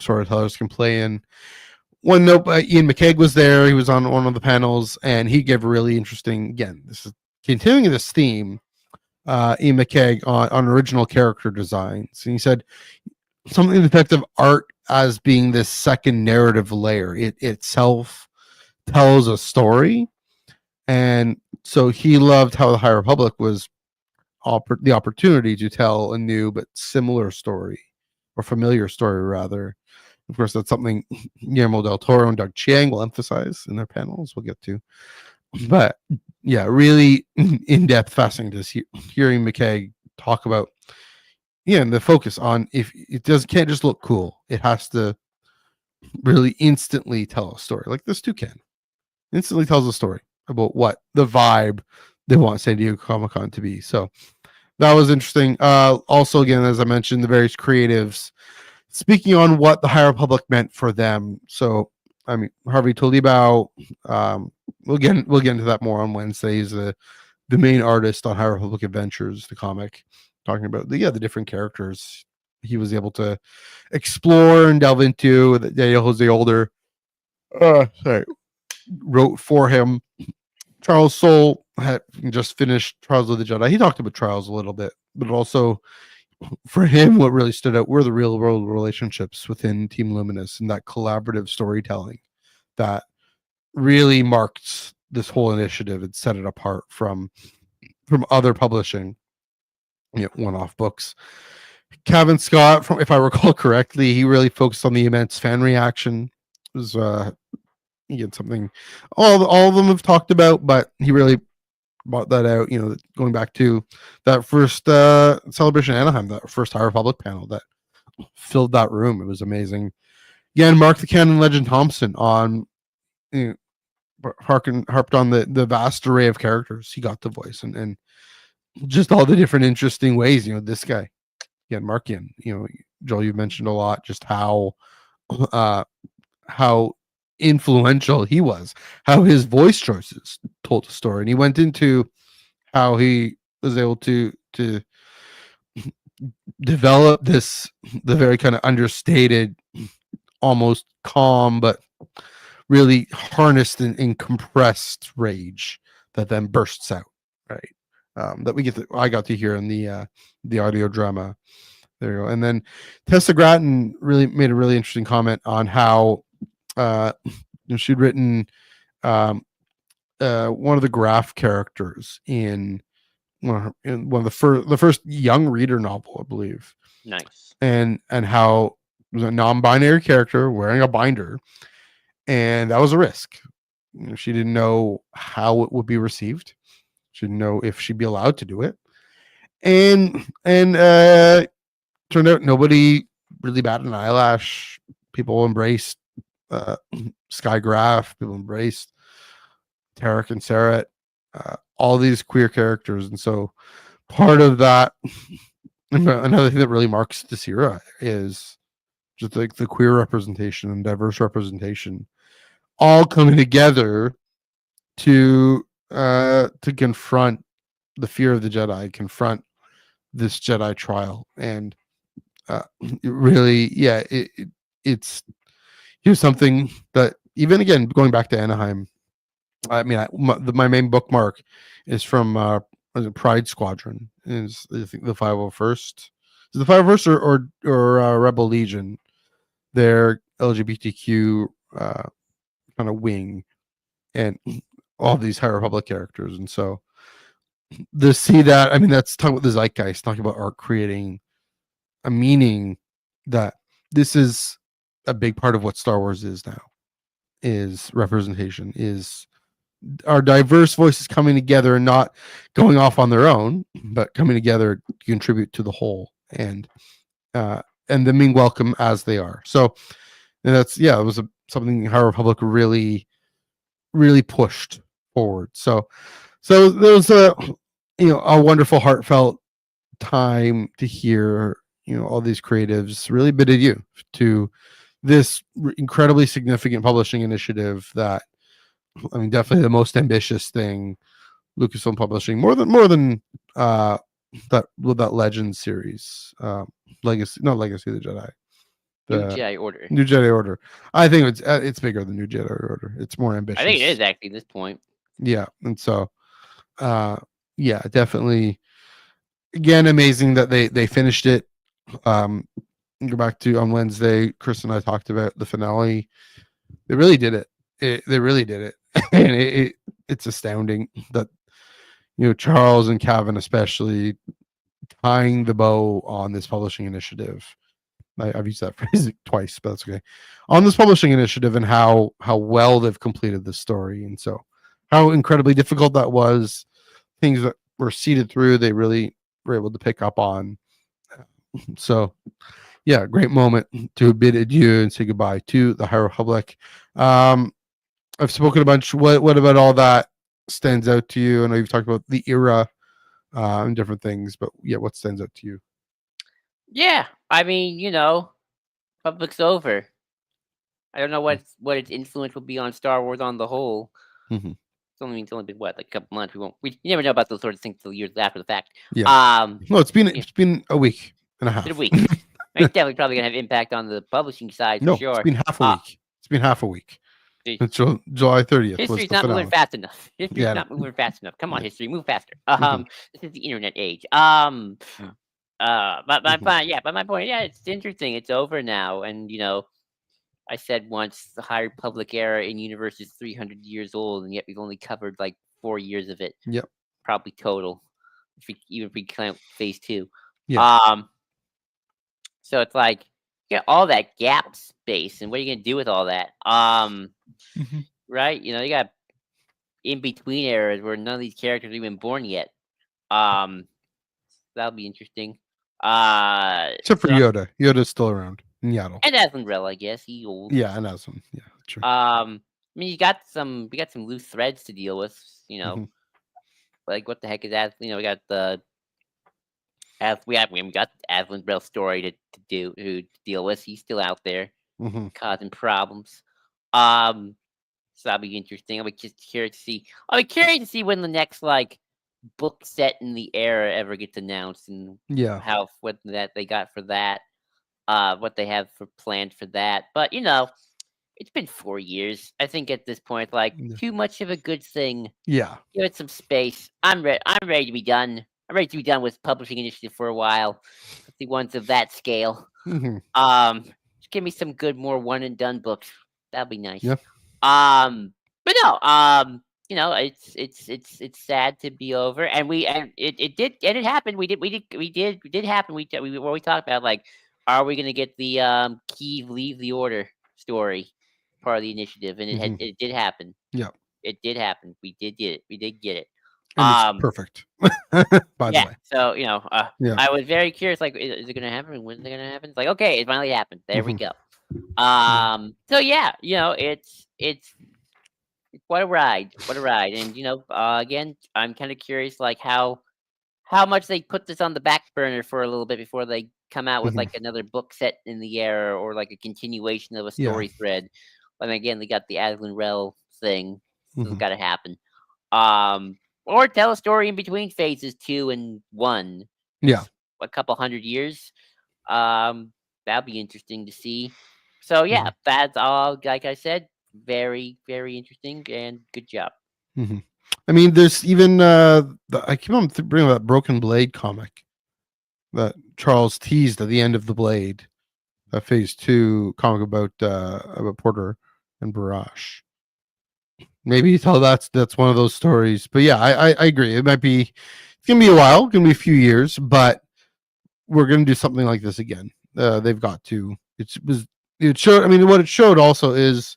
storytellers can play in. One note, Ian McKeag was there. He was on one of the panels, and he gave a really interesting, again, this is continuing this theme, Ian McKeag on original character designs. And he said something to the effect of art as being this second narrative layer. It itself tells a story. And so he loved how the High Republic was the opportunity to tell a new but similar story, or familiar story rather. Of course, that's something Guillermo del Toro and Doug Chiang will emphasize in their panels. We'll get to, but really in-depth, fascinating to hearing McKeag talk about and the focus on, if it can't just look cool, it has to really instantly tell a story. Like this too can instantly tells a story about what the vibe they want San Diego Comic-Con to be. So that was interesting. Also, again, as I mentioned, the various creatives speaking on what the High Republic meant for them. So, I mean, Harvey Tolibau, we'll get into that more on Wednesday. He's the main artist on High Republic Adventures, the comic, talking about the different characters he was able to explore and delve into. That Daniel Jose Older wrote for him. Charles Soule had just finished Trials of the Jedi. He talked about Trials a little bit, but also for him, what really stood out were the real world relationships within Team Luminous and that collaborative storytelling that really marked this whole initiative and set it apart from other publishing one-off books. Kevin Scott, if I recall correctly, he really focused on the immense fan reaction. It was again something all of them have talked about, but he really brought that out, going back to that first Celebration Anaheim, that first High Republic panel that filled that room. It was amazing. Again, Mark the Canon Legend Thompson on harped on the vast array of characters he got to voice and just all the different interesting ways. This guy, again, Markian, Joel, you've mentioned a lot just how influential he was, how his voice choices told the story, and he went into how he was able to develop the very kind of understated, almost calm but really harnessed in compressed rage that then bursts out, right? That I got to hear in the audio drama. There you go. And then Tessa Gratton really made a really interesting comment on how she'd written one of the Graph characters in one of the first young reader novel, I believe. Nice. And how it was a non-binary character wearing a binder, and that was a risk. She didn't know how it would be received. She didn't know if she'd be allowed to do it. And turned out nobody really batted an eyelash. People embraced Sky Graph. People embraced Tarek and Sarah, all these queer characters. And so part of that, another thing that really marks this era is just like the queer representation and diverse representation all coming together to confront the fear of the Jedi, confront this Jedi trial. And really, yeah, it's here's something that, even again, going back to Anaheim, I mean, my main bookmark is from Pride Squadron. Is I think the 501st, is the 501st or Rebel Legion, their LGBTQ kind of wing, and all these High Republic characters. And so to see that, I mean, that's talking about the zeitgeist, talking about art creating a meaning, that this is a big part of what Star Wars is now, is representation, is our diverse voices coming together and not going off on their own, but coming together to contribute to the whole, and them being welcome as they are. So, and that's, it was something High Republic really pushed forward. So there was a wonderful, heartfelt time to hear all these creatives really bid adieu to this incredibly significant publishing initiative that, I mean, definitely the most ambitious thing Lucasfilm Publishing, more than that Legends series, not Legacy of the Jedi, New Jedi Order. New Jedi Order. I think it's bigger than New Jedi Order. It's more ambitious. I think it is actually at this point. Yeah, and so, definitely. Again, amazing that they finished it. Go back to on Wednesday, Chris and I talked about the finale. They really did it. They really did it, and it's astounding that Charles and Cavan especially tying the bow on this publishing initiative. I've used that phrase twice, but that's okay. On this publishing initiative, and how well they've completed this story, and so how incredibly difficult that was. Things that were seeded through, they really were able to pick up on. So, yeah, great moment to bid adieu and say goodbye to the High Republic. I've spoken a bunch. What about all that stands out to you? I know you've talked about the era and different things, but yeah, what stands out to you? Yeah, I mean, Republic's over. I don't know what its influence will be on Star Wars on the whole. Mm-hmm. It's only been what, like a couple months. You never know about those sorts of things till years after the fact. Yeah. No, it's been a week and a half. It's a week. It's definitely probably gonna have impact on the publishing side for sure. It's been half a week. It's been half a week. Until July 30th. History's not moving fast enough. History's not moving fast enough. Come on, history, move faster. This is the internet age. But my point, it's interesting. It's over now, and I said once the High Republic era in universe is 300 years old, and yet we've only covered like 4 years of it. Yep. Probably total, if we count phase 2. Yeah. So it's like, you got all that gap space, and what are you gonna do with all that? Right? You got in between eras where none of these characters are even born yet. That'll be interesting. Except for Yoda. Yoda's still around in Yaddle. And Aslan, I guess. He old. Yeah, and Aslan. Yeah, true. I mean, we got some loose threads to deal with. Like what the heck is that? We got the. We got Aslan Brell's story to deal with. He's still out there causing problems. So that'll be interesting. I'll be just curious to see when the next book set in the era ever gets announced, and what that they got for that, what they have for planned for that. But It's been 4 years. I think at this point, like, Yeah. too much of a good thing. Yeah. Give it some space. I'm ready to be done. I'm ready to be done with publishing initiative for a while. The ones of that scale. Mhm. Just give me some good, more one and done books. That'd be nice. Yeah. But no, it's sad to be over, and it happened. We did happen. We talked about, like, are we gonna get the Kyiv leave the order story part of the initiative, and Mhm. it did happen. Yeah. It did happen. We did get it. We did get it. And it's Um, perfect. By the yeah. way. So Yeah. I was very curious. Like, is it gonna happen? When's it gonna happen? It's like, okay, it finally happened. There we Mhm. go. So yeah, it's what a ride. What a ride. And again, I'm kind of curious, like, how much they put this on the back burner for a little bit before they come out with Mhm. like another book set in the air, or like a continuation of a Yeah. story thread. And again, they got the Aslan Rel thing, so it's Mhm. got to happen. Or tell a story in between phases 2 and 1. Yeah. A couple hundred years. That'd be interesting to see. So yeah, Mhm. that's all. Like I said, very, very interesting, and good job. Mhm. I mean, there's even I keep on bringing that Broken Blade comic that Charles teased at the end of the Blade, a Phase 2 comic about Porter and Barash. Maybe you tell that's one of those stories. But yeah, I agree. It's gonna be a while, gonna be a few years, but we're gonna do something like this again. They've got to. It showed. I mean, what it showed also is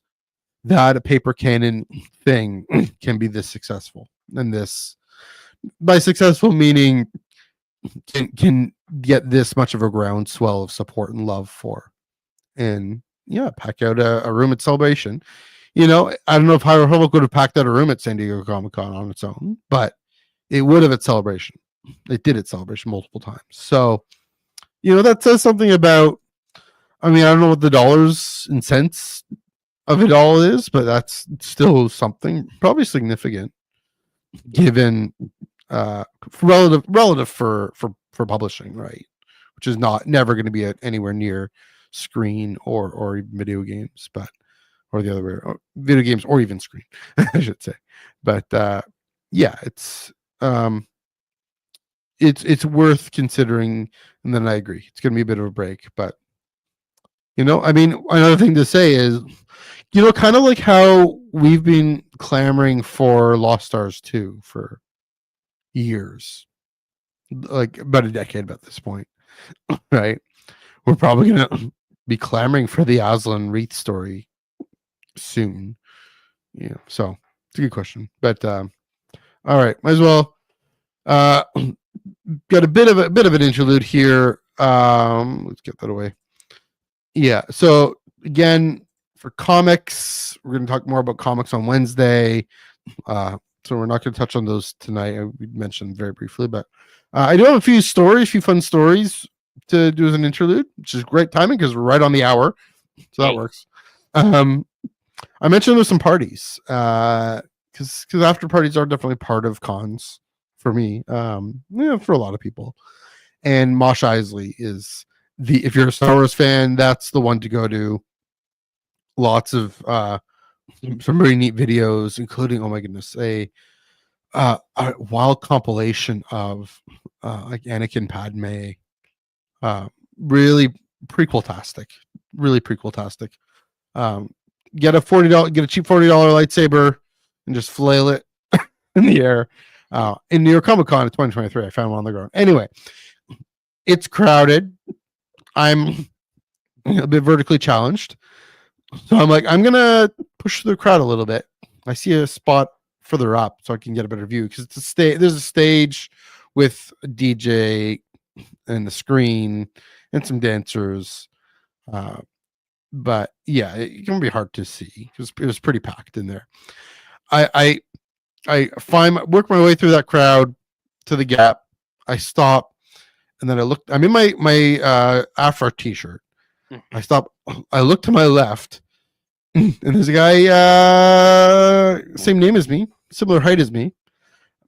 that a paper canon thing can be this successful, and this, by successful meaning, can get this much of a groundswell of support and love for, and yeah, pack out a room at Celebration. I don't know if High Republic would have packed out a room at San Diego Comic Con on its own, but it would have at Celebration. It did at Celebration multiple times. So, that says something about. I mean, I don't know what the dollars and cents of it all is, but that's still something probably significant, given relative for publishing, right? Which is never going to be anywhere near screen or even video games, or the other way, video games or even screen, I should say. But yeah, it's worth considering. And then I agree, it's going to be a bit of a break, but I mean, another thing to say is, kind of like how we've been clamoring for Lost Stars 2 for years, like about a decade at this point, right? We're probably going to be clamoring for the Aslan Wreath story soon. So it's a good question. But all right, might as well. Got a bit of an interlude here. Let's get that away. Yeah. So again, for comics, we're going to talk more about comics on Wednesday. So we're not going to touch on those tonight. We mentioned very briefly, but I do have a few fun stories to do as an interlude, which is great timing because we're right on the hour, so that works. I mentioned there's some parties, because after parties are definitely part of cons for me, for a lot of people. And Mosh Isley is if you're a Star Wars fan, that's the one to go to. Lots of some really neat videos, including, oh my goodness, a wild compilation of like Anakin Padme, really prequel-tastic, get a cheap $40 lightsaber and just flail it in the air. In New York Comic Con in 2023, I found one on the ground. Anyway, it's crowded. I'm a bit vertically challenged, so I'm like, I'm gonna push the crowd a little bit. I see a spot further up so I can get a better view, because there's a stage with a DJ and the screen and some dancers. But yeah, it can be hard to see because it was pretty packed in there. I work my way through that crowd to the gap. I stop, and then I'm in my Afro t-shirt. I stop. I look to my left, and there's a guy, same name as me, similar height as me,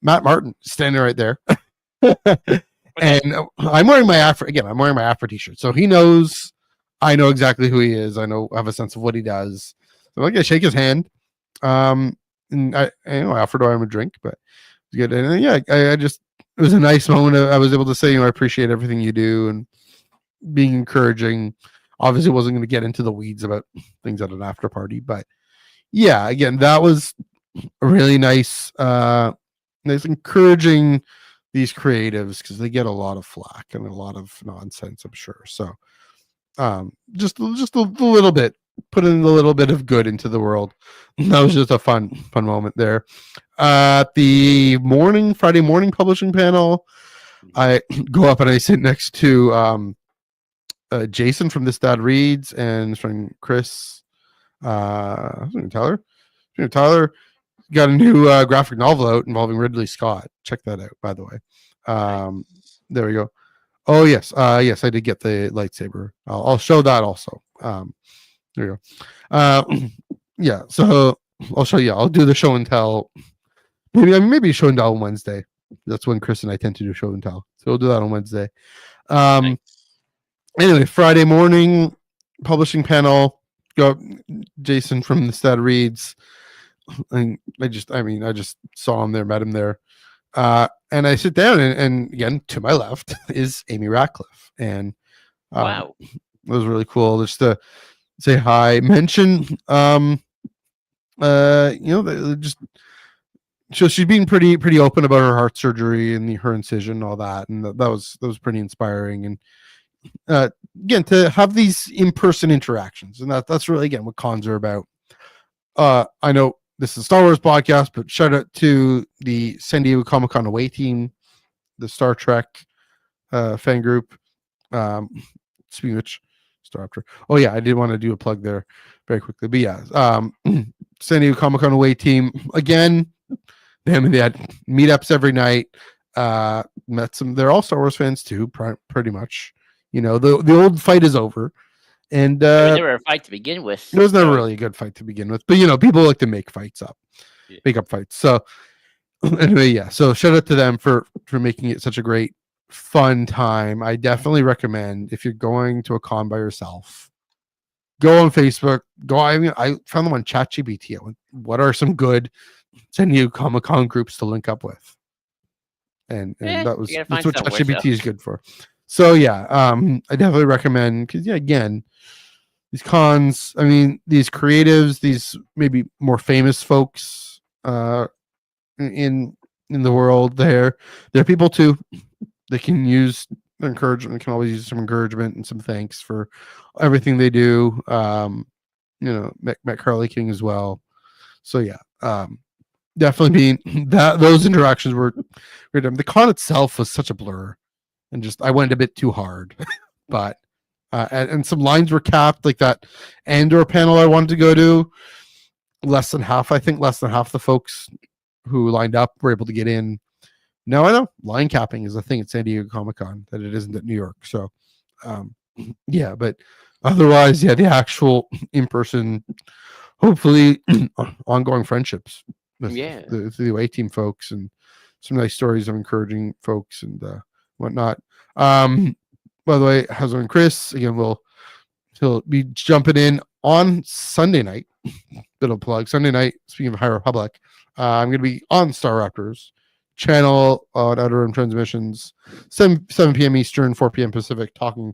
Matt Martin, standing right there. And I'm wearing my Afro t-shirt, so he knows. I know exactly who he is. I have a sense of what he does. So like I shake his hand. And I offered him a drink, but it's good. And yeah, I just, it was a nice moment. I was able to say, I appreciate everything you do and being encouraging. Obviously wasn't going to get into the weeds about things at an after party, but yeah, again, that was a really nice, nice encouraging these creatives, because they get a lot of flack and a lot of nonsense, I'm sure. So just a little bit, put in a little bit of good into the world. That was just a fun moment there. The Friday morning publishing panel, I go up and I sit next to Jason from This Dad Reads and from Chris, Tyler got a new graphic novel out involving Ridley Scott. Check that out, by the way. There we go. Oh yes, yes, I did get the lightsaber. I'll show that also. There you go. Yeah, so I'll show you. I'll do the show and tell. Maybe show and tell on Wednesday. That's when Chris and I tend to do show and tell. So we'll do that on Wednesday. Nice. Anyway, Friday morning publishing panel. Go Jason from the Stat Reads. And I just saw him there, met him there. And I sit down and again, to my left is Amy Ratcliffe. And wow, it was really cool just to say hi, mention, just, so she's being pretty open about her heart surgery and her incision and all that. And that was pretty inspiring. And again, to have these in-person interactions, and that's really, again, what cons are about. I know this is a Star Wars podcast, but shout out to the San Diego Comic-Con away team, the Star Trek fan group. Speaking of which, Star After. Oh yeah, I did want to do a plug there very quickly. But yeah, San Diego Comic-Con away team again. They had meetups every night. Met some. They're all Star Wars fans too, pretty much. The old fight is over. And it was never a fight to begin with. It was never really a good fight to begin with, but people like to make fights up, make up fights. So anyway, yeah. So shout out to them for making it such a great, fun time. I definitely recommend, if you're going to a con by yourself, go on Facebook. I found them on ChatGPT. What are some good San Diego Comic-Con groups to link up with? And that's what ChatGPT is good for. So yeah, I definitely recommend, because again, these cons, these creatives, these maybe more famous folks in the world, they're people too. They can use encouragement, can always use some encouragement and some thanks for everything they do. Met Carly King as well. So yeah, definitely being those interactions were great. The con itself was such a blur, and just I went a bit too hard, but and some lines were capped, like that Andor panel I wanted to go to. Less than half the folks who lined up were able to get in. Now I know line capping is a thing at San Diego Comic-Con that it isn't at New York. So yeah, but otherwise, yeah, the actual in-person, hopefully ongoing friendships with the away team folks, and some nice stories of encouraging folks and whatnot. By the way, how's it going, Chris? Again, he'll be jumping in on Sunday night. Bit of plug. Sunday night, speaking of High Republic, I'm going to be on Star Raptors channel on Outer Rim Transmissions, 7 p.m. Eastern, 4 p.m. Pacific, talking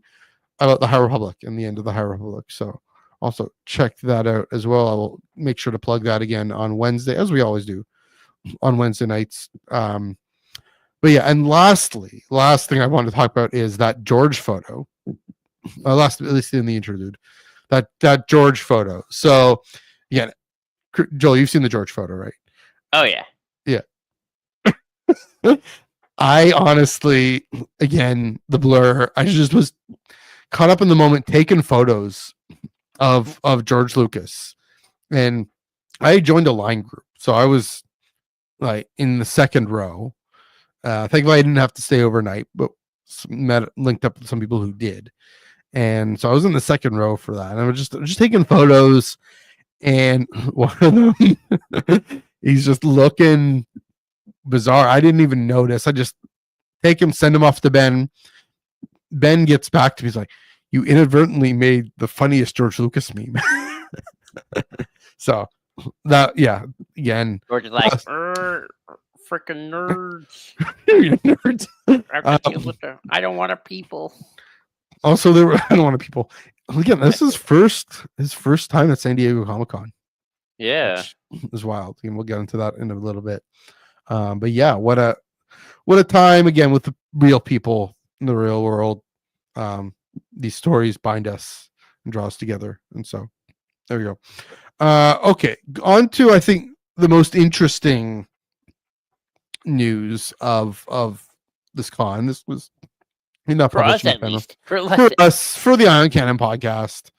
about the High Republic and the end of the High Republic. So also check that out as well. I will make sure to plug that again on Wednesday, as we always do on Wednesday nights. But yeah, and last thing I wanted to talk about is that George photo. At least in the interlude, that George photo. So yeah, Joel, you've seen the George photo, right? Oh yeah. I honestly, again, the blur, I just was caught up in the moment taking photos of George Lucas, and I joined a line group, so I was like in the second row. Thankfully I didn't have to stay overnight, but linked up with some people who did, and so I was in the second row for that, and I was just taking photos, and one of them he's just looking bizarre. I didn't even notice. I just take him, send him off to Ben. Ben gets back to me. He's like, "You inadvertently made the funniest George Lucas meme." So that, yeah, again, George is like, freaking nerds. you're nerds. I have to deal with them. I don't want a people. Also, there were, I don't want to people. Again, this is his first time at San Diego Comic-Con. Yeah, which is wild. And we'll get into that in a little bit. But yeah, what a time again with the real people in the real world. These stories bind us and draw us together, and so there we go. Okay, on to I think the most interesting news of this con. This was not for us published in the at panel. least. For us, for the Ion Cannon podcast.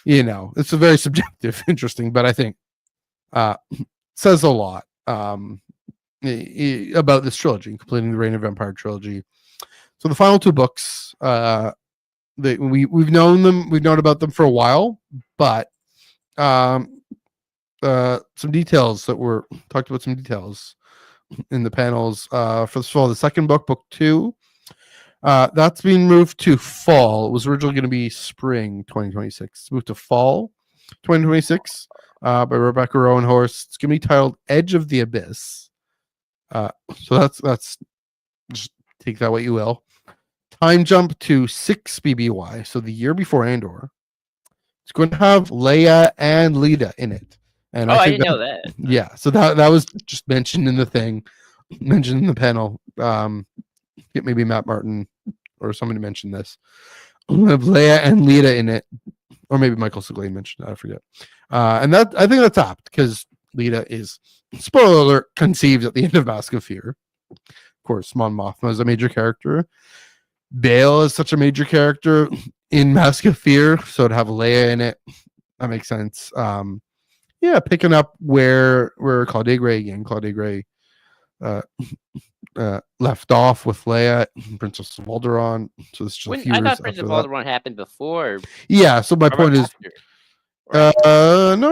You know, it's a very subjective, interesting, but I think says a lot about this trilogy, completing the Reign of Empire trilogy. So the final two books, we've known about them for a while, but some details that were talked about, some details in the panels. First of all, the second book, book 2, that's being moved to fall. It was originally going to be spring 2026. It's moved to fall 2026 by Rebecca Rowan Horst. It's going to be titled Edge of the Abyss. So that's just take that what you will. Time jump to 6 BBY, so the year before Andor. It's going to have Leia and Lita in it. And I didn't know that. Yeah, so that was just mentioned in the thing, mentioned in the panel. Maybe Matt Martin or somebody mentioned this. We'll have Leia and Lita in it, or maybe Michael Seglain mentioned that. I forget. And that I think that's apt because Lita is, spoiler alert, conceived at the end of Mask of Fear. Of course, Mon Mothma is a major character. Bail is such a major character in Mask of Fear, so to have Leia in it, that makes sense. Yeah, picking up where Claudia Gray left off with Leia, Princess of Alderaan. So it's just I thought Princess of Alderaan happened before. Yeah, so my point is, no,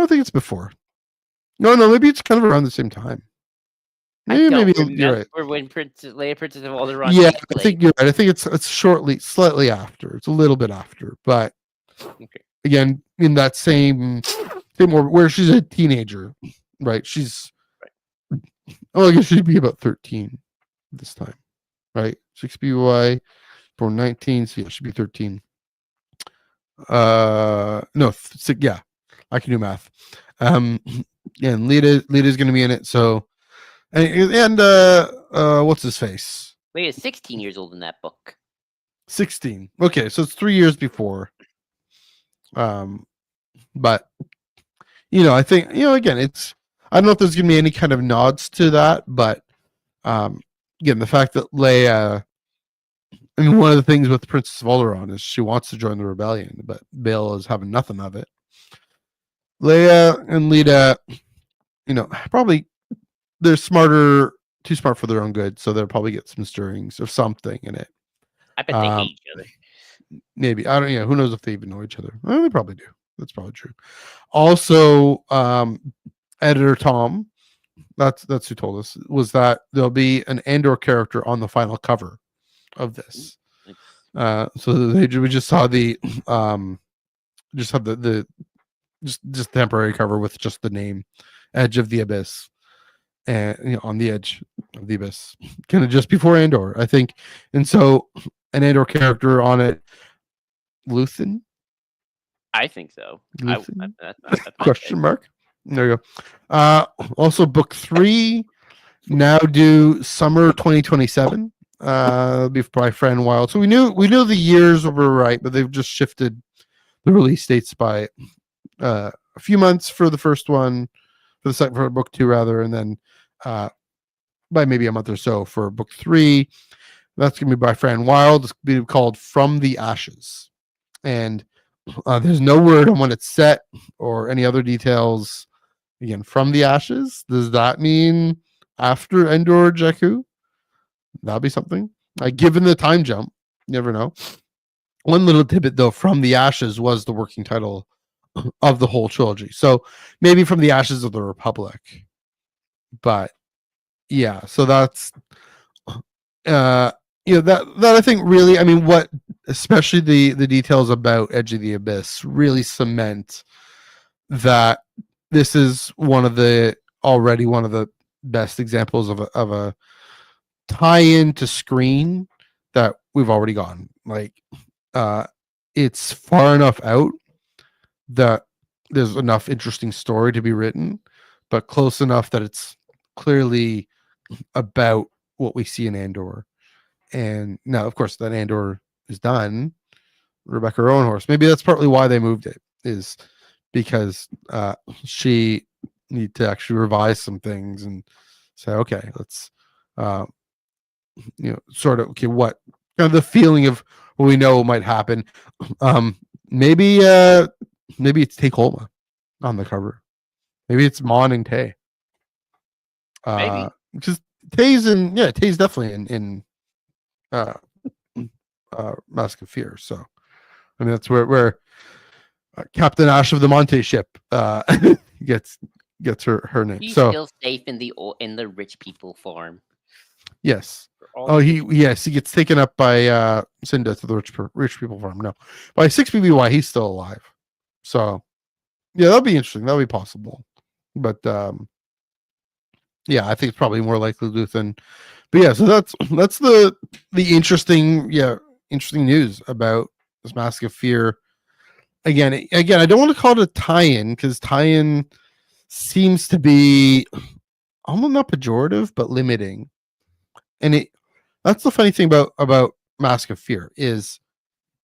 I think it's before. No, maybe it's kind of around the same time. Maybe you're right. Or when Leia, Princess of Alderaan. Yeah, I think you're right. I think it's slightly after. It's a little bit after, but again, in that same where she's a teenager, right? She's I guess she'd be about 13 this time, right? 6 BY, born 19, so yeah, she'd be 13. No, yeah, I can do math. And Lita's going to be in it, so. And what's his face? Leia's 16 years old in that book. 16. Okay, so it's 3 years before. But I think again, it's I don't know if there's gonna be any kind of nods to that, but again, the fact that Leia, I mean, one of the things with Princess of Alderaan is she wants to join the rebellion, but Bail is having nothing of it. Leia and Lita, probably. They're too smart for their own good, so they'll probably get some stirrings of something in it. I bet they hate each other. Maybe. I don't. Yeah, who knows if they even know each other? Well, they probably do. That's probably true. Also, editor Tom, that's who told us, was that there'll be an Andor character on the final cover of this. So we just saw the just temporary cover with just the name, Edge of the Abyss. And on the edge of the abyss, kind of just before Andor, I think. And so an Andor character on it, Luthen? I think so. Question mark? There you go. Also, book 3 now due summer 2027. Be by Fran Wild. So we knew the years were right, but they've just shifted the release dates by a few months for the first one, for book 2 rather, and then by maybe a month or so for book 3. That's gonna be by Fran Wild. It's gonna be called From the Ashes, and there's no word on when it's set or any other details. Again, From the Ashes, does that mean after Endor Jakku? That'll be something. Given the time jump, you never know. One little tidbit though, From the Ashes was the working title of the whole trilogy, so maybe From the Ashes of the Republic. But yeah, so that's that I think really, I mean, what especially the details about Edge of the Abyss really cement that this is already one of the best examples of a tie-in to screen that we've already gotten. Like, it's far enough out that there's enough interesting story to be written, but close enough that it's clearly about what we see in Andor. And now, of course, that Andor is done. Rebecca Roanhorse. Maybe that's partly why they moved it, is because she need to actually revise some things and say, okay, let's sort of, okay, what kind of the feeling of what we know might happen. Maybe it's Tay Colma on the cover. Maybe it's Mon and Tay. Maybe. Because Tay's definitely in Mask of Fear. So I mean, that's where Captain Ash of the Monte ship gets her name. He's so still safe in the rich people farm. Yes. Oh, he gets taken up by Cinda to the rich people farm. No, by 6BBY, he's still alive. So yeah, that'll be interesting. That'll be possible. But yeah, I think it's probably more likely Luthen. But yeah, so that's the interesting news about this Mask of Fear. Again, I don't want to call it a tie-in, because tie-in seems to be almost not pejorative, but limiting. And that's the funny thing about Mask of Fear, is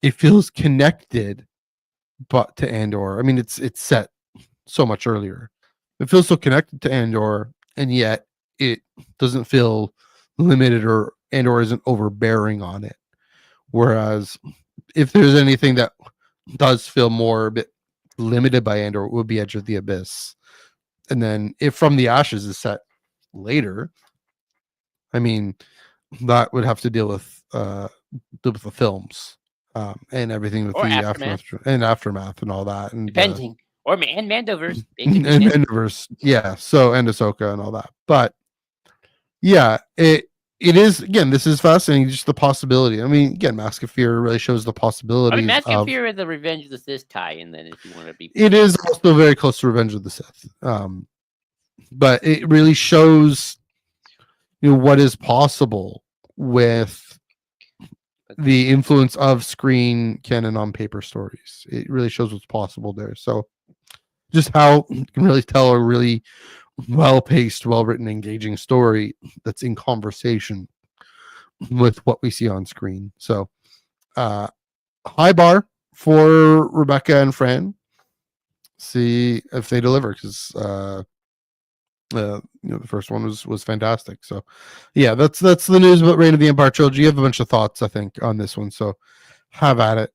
it feels connected, but to Andor. I mean, it's set so much earlier. It feels so connected to Andor, and yet it doesn't feel limited, or Andor isn't overbearing on it. Whereas if there's anything that does feel more a bit limited by Andor, it would be Edge of the Abyss. And then if From the Ashes is set later, I mean, that would have to deal with the films and everything with or the aftermath and all that, and depending, and Mandoverse, and Mandoverse, yeah. So, and Ahsoka and all that, but yeah, it is, again, this is fascinating. Just the possibility. I mean, again, Mask of Fear really shows the possibilities. I mean, Mask of Fear is the Revenge of the Sith tie-in. Then, if you want to be, it is also very close to Revenge of the Sith, but it really shows what is possible with the influence of screen canon on paper stories. It really shows what's possible there. So just how you can really tell a really well-paced, well-written, engaging story that's in conversation with what we see on screen. So high bar for Rebecca and Fran. See if they deliver, because the first one was fantastic. So yeah, that's the news about Reign of the Empire trilogy. You have a bunch of thoughts, I think, on this one, so have at it.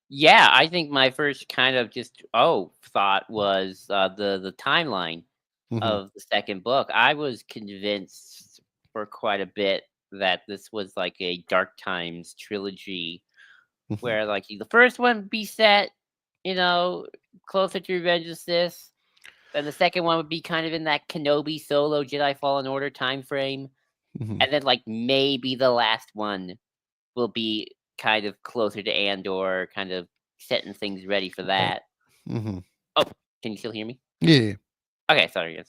Yeah, I think my first kind of thought was the timeline of the second book. I was convinced for quite a bit that this was like a Dark Times trilogy, where like the first one would be set, closer to Revenge of the Sith. And the second one would be kind of in that Kenobi Solo Jedi Fallen Order time frame. And then like maybe the last one will be kind of closer to Andor, kind of setting things ready for that. Oh, can you still hear me? Yeah. Okay, sorry.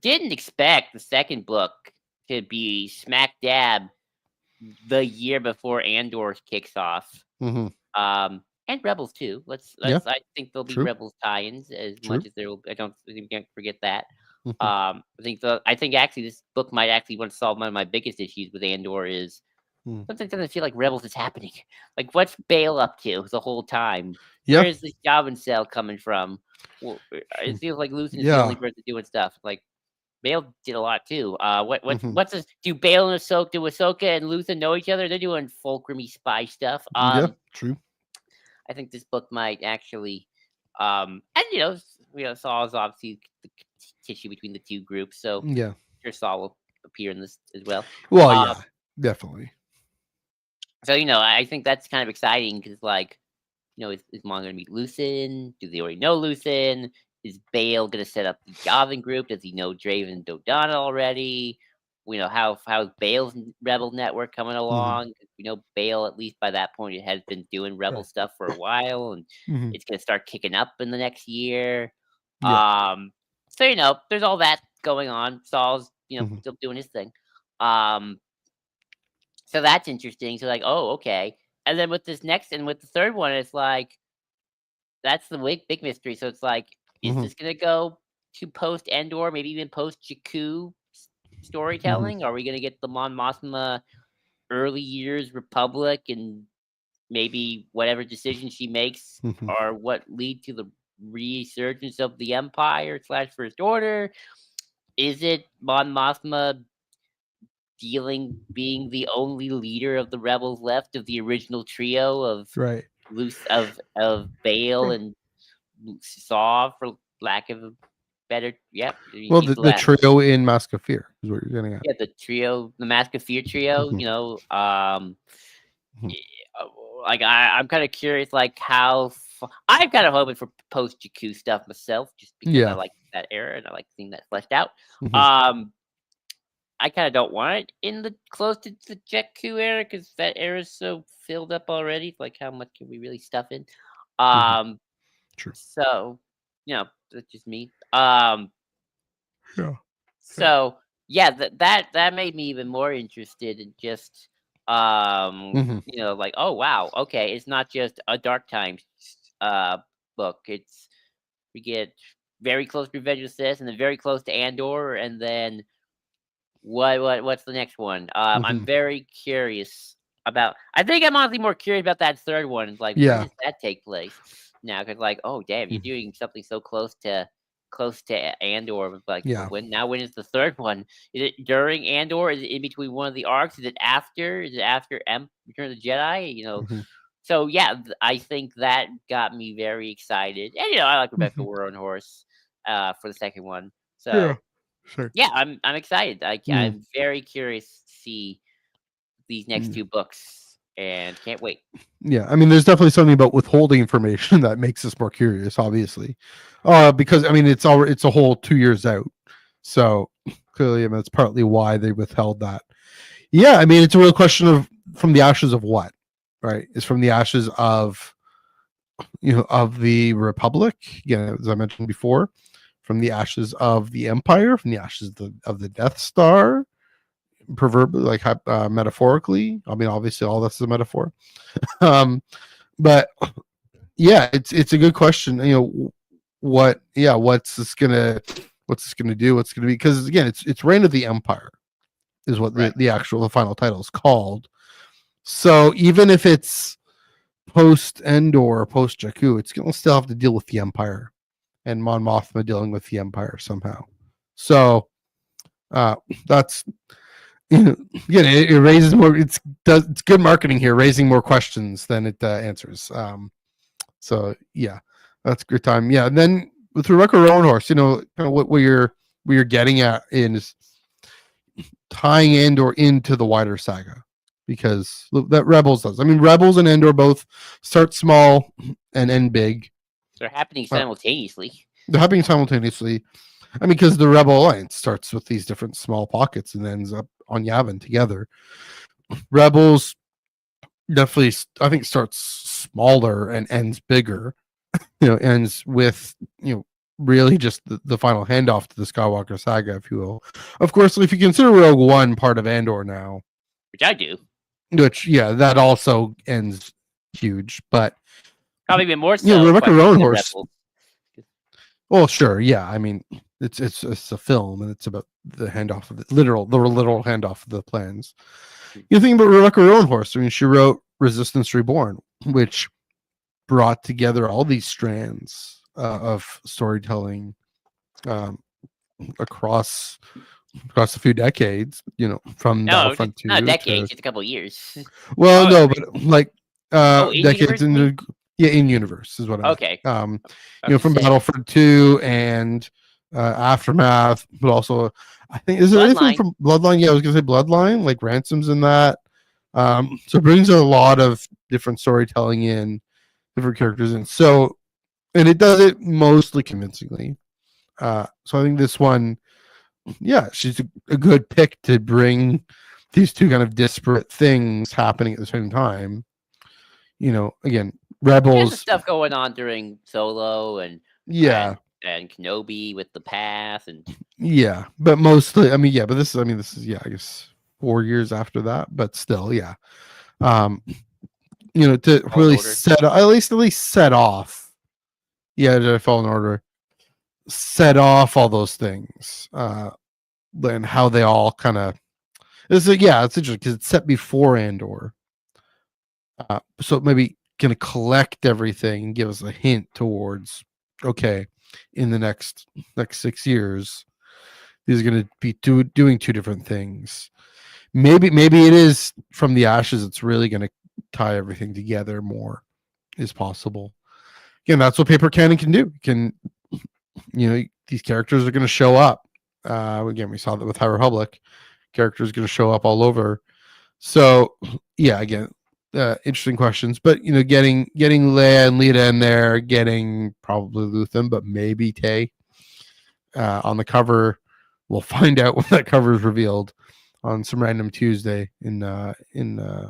Didn't expect the second book to be smack dab the year before Andor kicks off. And Rebels too. I think there'll be Rebels tie-ins as much as there will. I don't think we can't forget that. I think actually this book might actually want to solve one of my biggest issues with Andor is sometimes it doesn't feel like Rebels is happening. Like, what's Bail up to the whole time? Yeah. Where's this Yavin Cell coming from? Well, it feels like Luthen is the only person doing stuff. Like, Bail did a lot too. What's this? Do Bail and Ahsoka and Luthen know each other? They're doing fulcrumy spy stuff. Yeah, true. I think this book might actually, and Saul is obviously the tissue between the two groups, so yeah, sure Saul will appear in this as well. Well, yeah, definitely. So I think that's kind of exciting because, like, is Mon going to meet Luthen? Do they already know Luthen? Is Bail going to set up the Yavin group? Does he know Draven and Dodonna already? how's Bale's Rebel Network coming along? Bale, at least by that point, it has been doing Rebel stuff for a while, and it's gonna start kicking up in the next year. Yeah. So there's all that going on. Saul's still doing his thing. So that's interesting. So like, oh, okay. And then with this next and with the third one, it's like that's the big mystery. So it's like, is this gonna go to post Endor, maybe even post Jakku storytelling? Are we gonna get the Mon Mothma early years Republic and maybe whatever decision she makes are what lead to the resurgence of the Empire / First Order? Is it Mon Mothma being the only leader of the rebels left of the original trio of of Bale and Saw, for lack of a better Well, the trio in Mask of Fear is what you're getting at. Yeah, the Mask of Fear trio. Like I'm kind of curious, like how I'm kind of hoping for post Jakku stuff myself, just because I like that era and I like seeing that fleshed out. I kind of don't want it in the close to the Jakku era because that era is so filled up already. Like, how much can we really stuff in? True. So, that's just me. Yeah. So yeah, that made me even more interested in just like, oh wow, okay, it's not just a Dark Times book. We get very close to Revenge of the Sith and then very close to Andor, and then what's the next one? I'm very curious about. I think I'm honestly more curious about that third one. It's like, where does that take place now? Because like, oh damn, you're doing something so close to Andor. Like, when is the third one? Is it during Andor? Is it in between one of the arcs? Is it after? Is it after Return of the Jedi? So yeah, I think that got me very excited. And I like Rebecca Warrenhorse for the second one. So yeah, I'm excited. I'm very curious to see these next two books and can't wait. Yeah, I mean, there's definitely something about withholding information that makes us more curious, obviously, because I mean, it's a whole 2 years out, so clearly, I mean, that's partly why they withheld that. Yeah, I mean, it's a real question of from the ashes of what, right? It's from the ashes of of the Republic, as I mentioned before, from the ashes of the Empire, from the ashes of the Death Star, proverbially, like metaphorically. I mean, obviously, all this is a metaphor. But yeah, it's a good question. What's this gonna do? What's gonna be? Because again, it's Reign of the Empire is what the final title is called. So even if it's post Endor or post Jakku, it's gonna still have to deal with the Empire and Mon Mothma dealing with the Empire somehow. So that's again, it raises more. It's good marketing here, raising more questions than it answers. So yeah, that's a good time. Yeah, and then with Rebecca Roanhorse, kind of what you're getting at is tying Andor into the wider saga, because that Rebels does. I mean, Rebels and Andor both start small and end big. They're happening simultaneously. I mean, because the Rebel Alliance starts with these different small pockets and ends up on Yavin together. Rebels definitely, I think, starts smaller and ends bigger. Ends with really just the final handoff to the Skywalker saga, if you will. Of course, if you consider Rogue One part of Andor now, which I do, that also ends huge, but probably even more so. Rebecca Roanhorse. Well, sure, yeah. I mean, it's a film, and it's about the handoff of the literal handoff of the plans. You think about Rebecca Roanhorse. I mean, she wrote Resistance Reborn, which brought together all these strands of storytelling across a few decades. From Battlefront 2. Not decades, just a couple of years. Well, no, but like decades in universe is what I mean. Okay. From Battlefront 2 and Aftermath, but also I think is there anything from Bloodline? Yeah, I was gonna say Bloodline, like Ransom's in that. So it brings a lot of different storytelling in, different characters in. So, and it does it mostly convincingly. So I think this one yeah, she's a good pick to bring these two kind of disparate things happening at the same time. Again, There's some Rebels, stuff going on during Solo yeah, and Kenobi with the path and yeah, but mostly, but this is, yeah, I guess 4 years after that, but still, yeah. To Fallen really Order. at least set off, yeah, to Fallen Order, set off all those things, and how they all kind of. It's interesting because it's set before Andor, so maybe gonna collect everything and give us a hint towards, okay, in the next 6 years, these are gonna be doing two different things. Maybe it is from the ashes. It's really gonna tie everything together more, is possible. Again, that's what Paper Canon can do. These characters are going to show up. Again, we saw that with High Republic. Characters going to show up all over. So, yeah, again, interesting questions. But getting Leia and Lita in there, getting probably Luthen, but maybe Tay on the cover. We'll find out when that cover is revealed on some random Tuesday in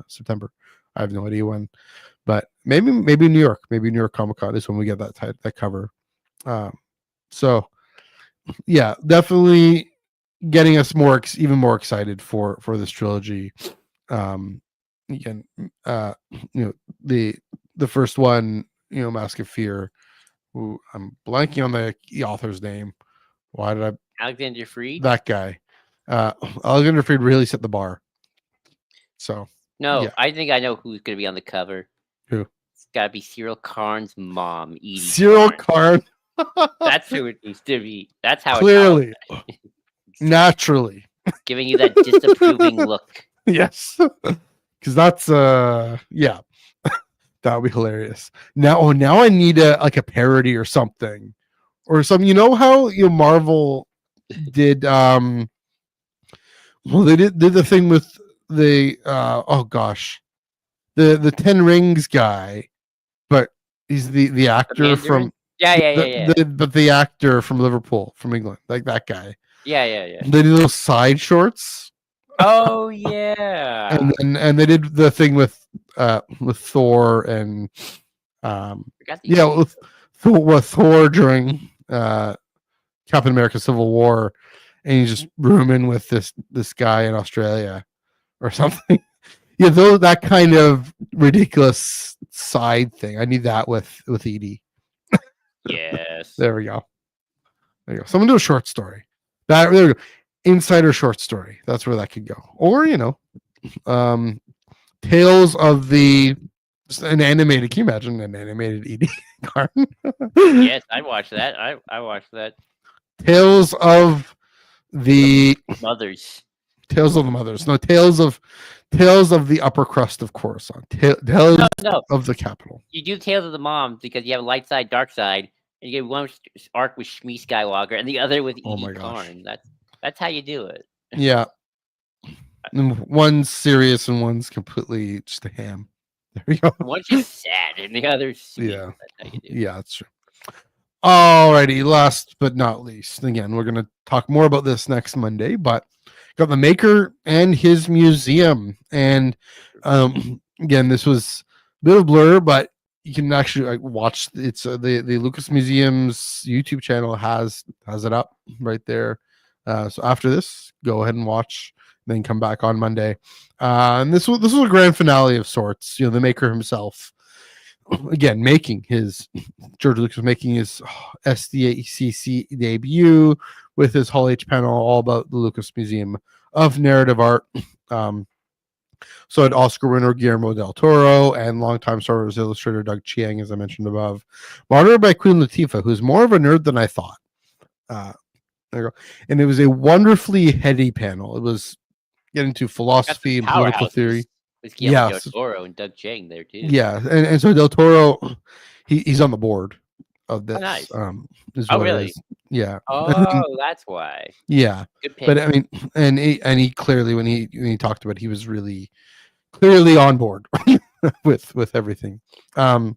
September. I have no idea when, but maybe New York, Comic-Con is when we get that cover. So yeah, definitely getting us even more excited for this trilogy. Again, the first one, Mask of Fear, who I'm blanking on the author's name. Why did I? Alexander Freed. That guy. Alexander Freed really set the bar. So no, yeah. I think I know who's going to be on the cover. Who? It's got to be Cyril Karn's mom, Edie. Cyril Karn. That's who it needs to be. That's how clearly, naturally, giving you that disapproving look. Yes, because that's yeah, that would be hilarious. Now I need a parody or something, You know how Marvel did well, they did the thing with the oh gosh, the Ten Rings guy, but he's the actor from. Yeah. But the actor from Liverpool, from England, like that guy. Yeah. They did little side shorts. Oh yeah. and they did the thing with Thor and with Thor during Captain America Civil War, and you just rooming with this guy in Australia or something. Yeah, that kind of ridiculous side thing. I need that with Edie. Yes. There we go. Someone do a short story. There we go. Insider short story. That's where that could go. Or, Tales of an animated. Can you imagine an animated Edie Karn? Yes, I'd watch that. I watched that. Tales of the Mothers. Tales of the Mothers. No, Tales of the upper crust of Coruscant. Tales of the capital. You do Tales of the Moms because you have a light side, dark side, and you get one arc with Shmi Skywalker and the other with Edie Karn. That's how you do it. Yeah. And one's serious and one's completely just a ham. There we go. One's just sad and the other's sweet. Yeah. That's how you do it. Yeah, that's true. Alrighty, last but not least. Again, we're gonna talk more about this next Monday, but got the maker and his museum. And again, this was a bit of blur, but you can actually watch. It's the Lucas Museum's YouTube channel has it up right there. So after this, go ahead and watch, then come back on Monday. And this was a grand finale of sorts. The maker himself, again, George Lucas making his SDCC debut with his Hall H panel all about the Lucas Museum of Narrative Art. So had Oscar winner Guillermo del Toro and longtime Star Wars illustrator Doug Chiang, as I mentioned above, moderated by Queen Latifah, who's more of a nerd than I thought. There you go. And it was a wonderfully heady panel. It was getting into philosophy and political theory. With Guillermo del Toro and Doug Chiang there too. Yeah, and so Del Toro, he's on the board of this. Oh, nice. Really? Yeah. Oh, that's why. Yeah. Good pick. But I mean, and he clearly, when he talked about it, he was really clearly on board with everything. And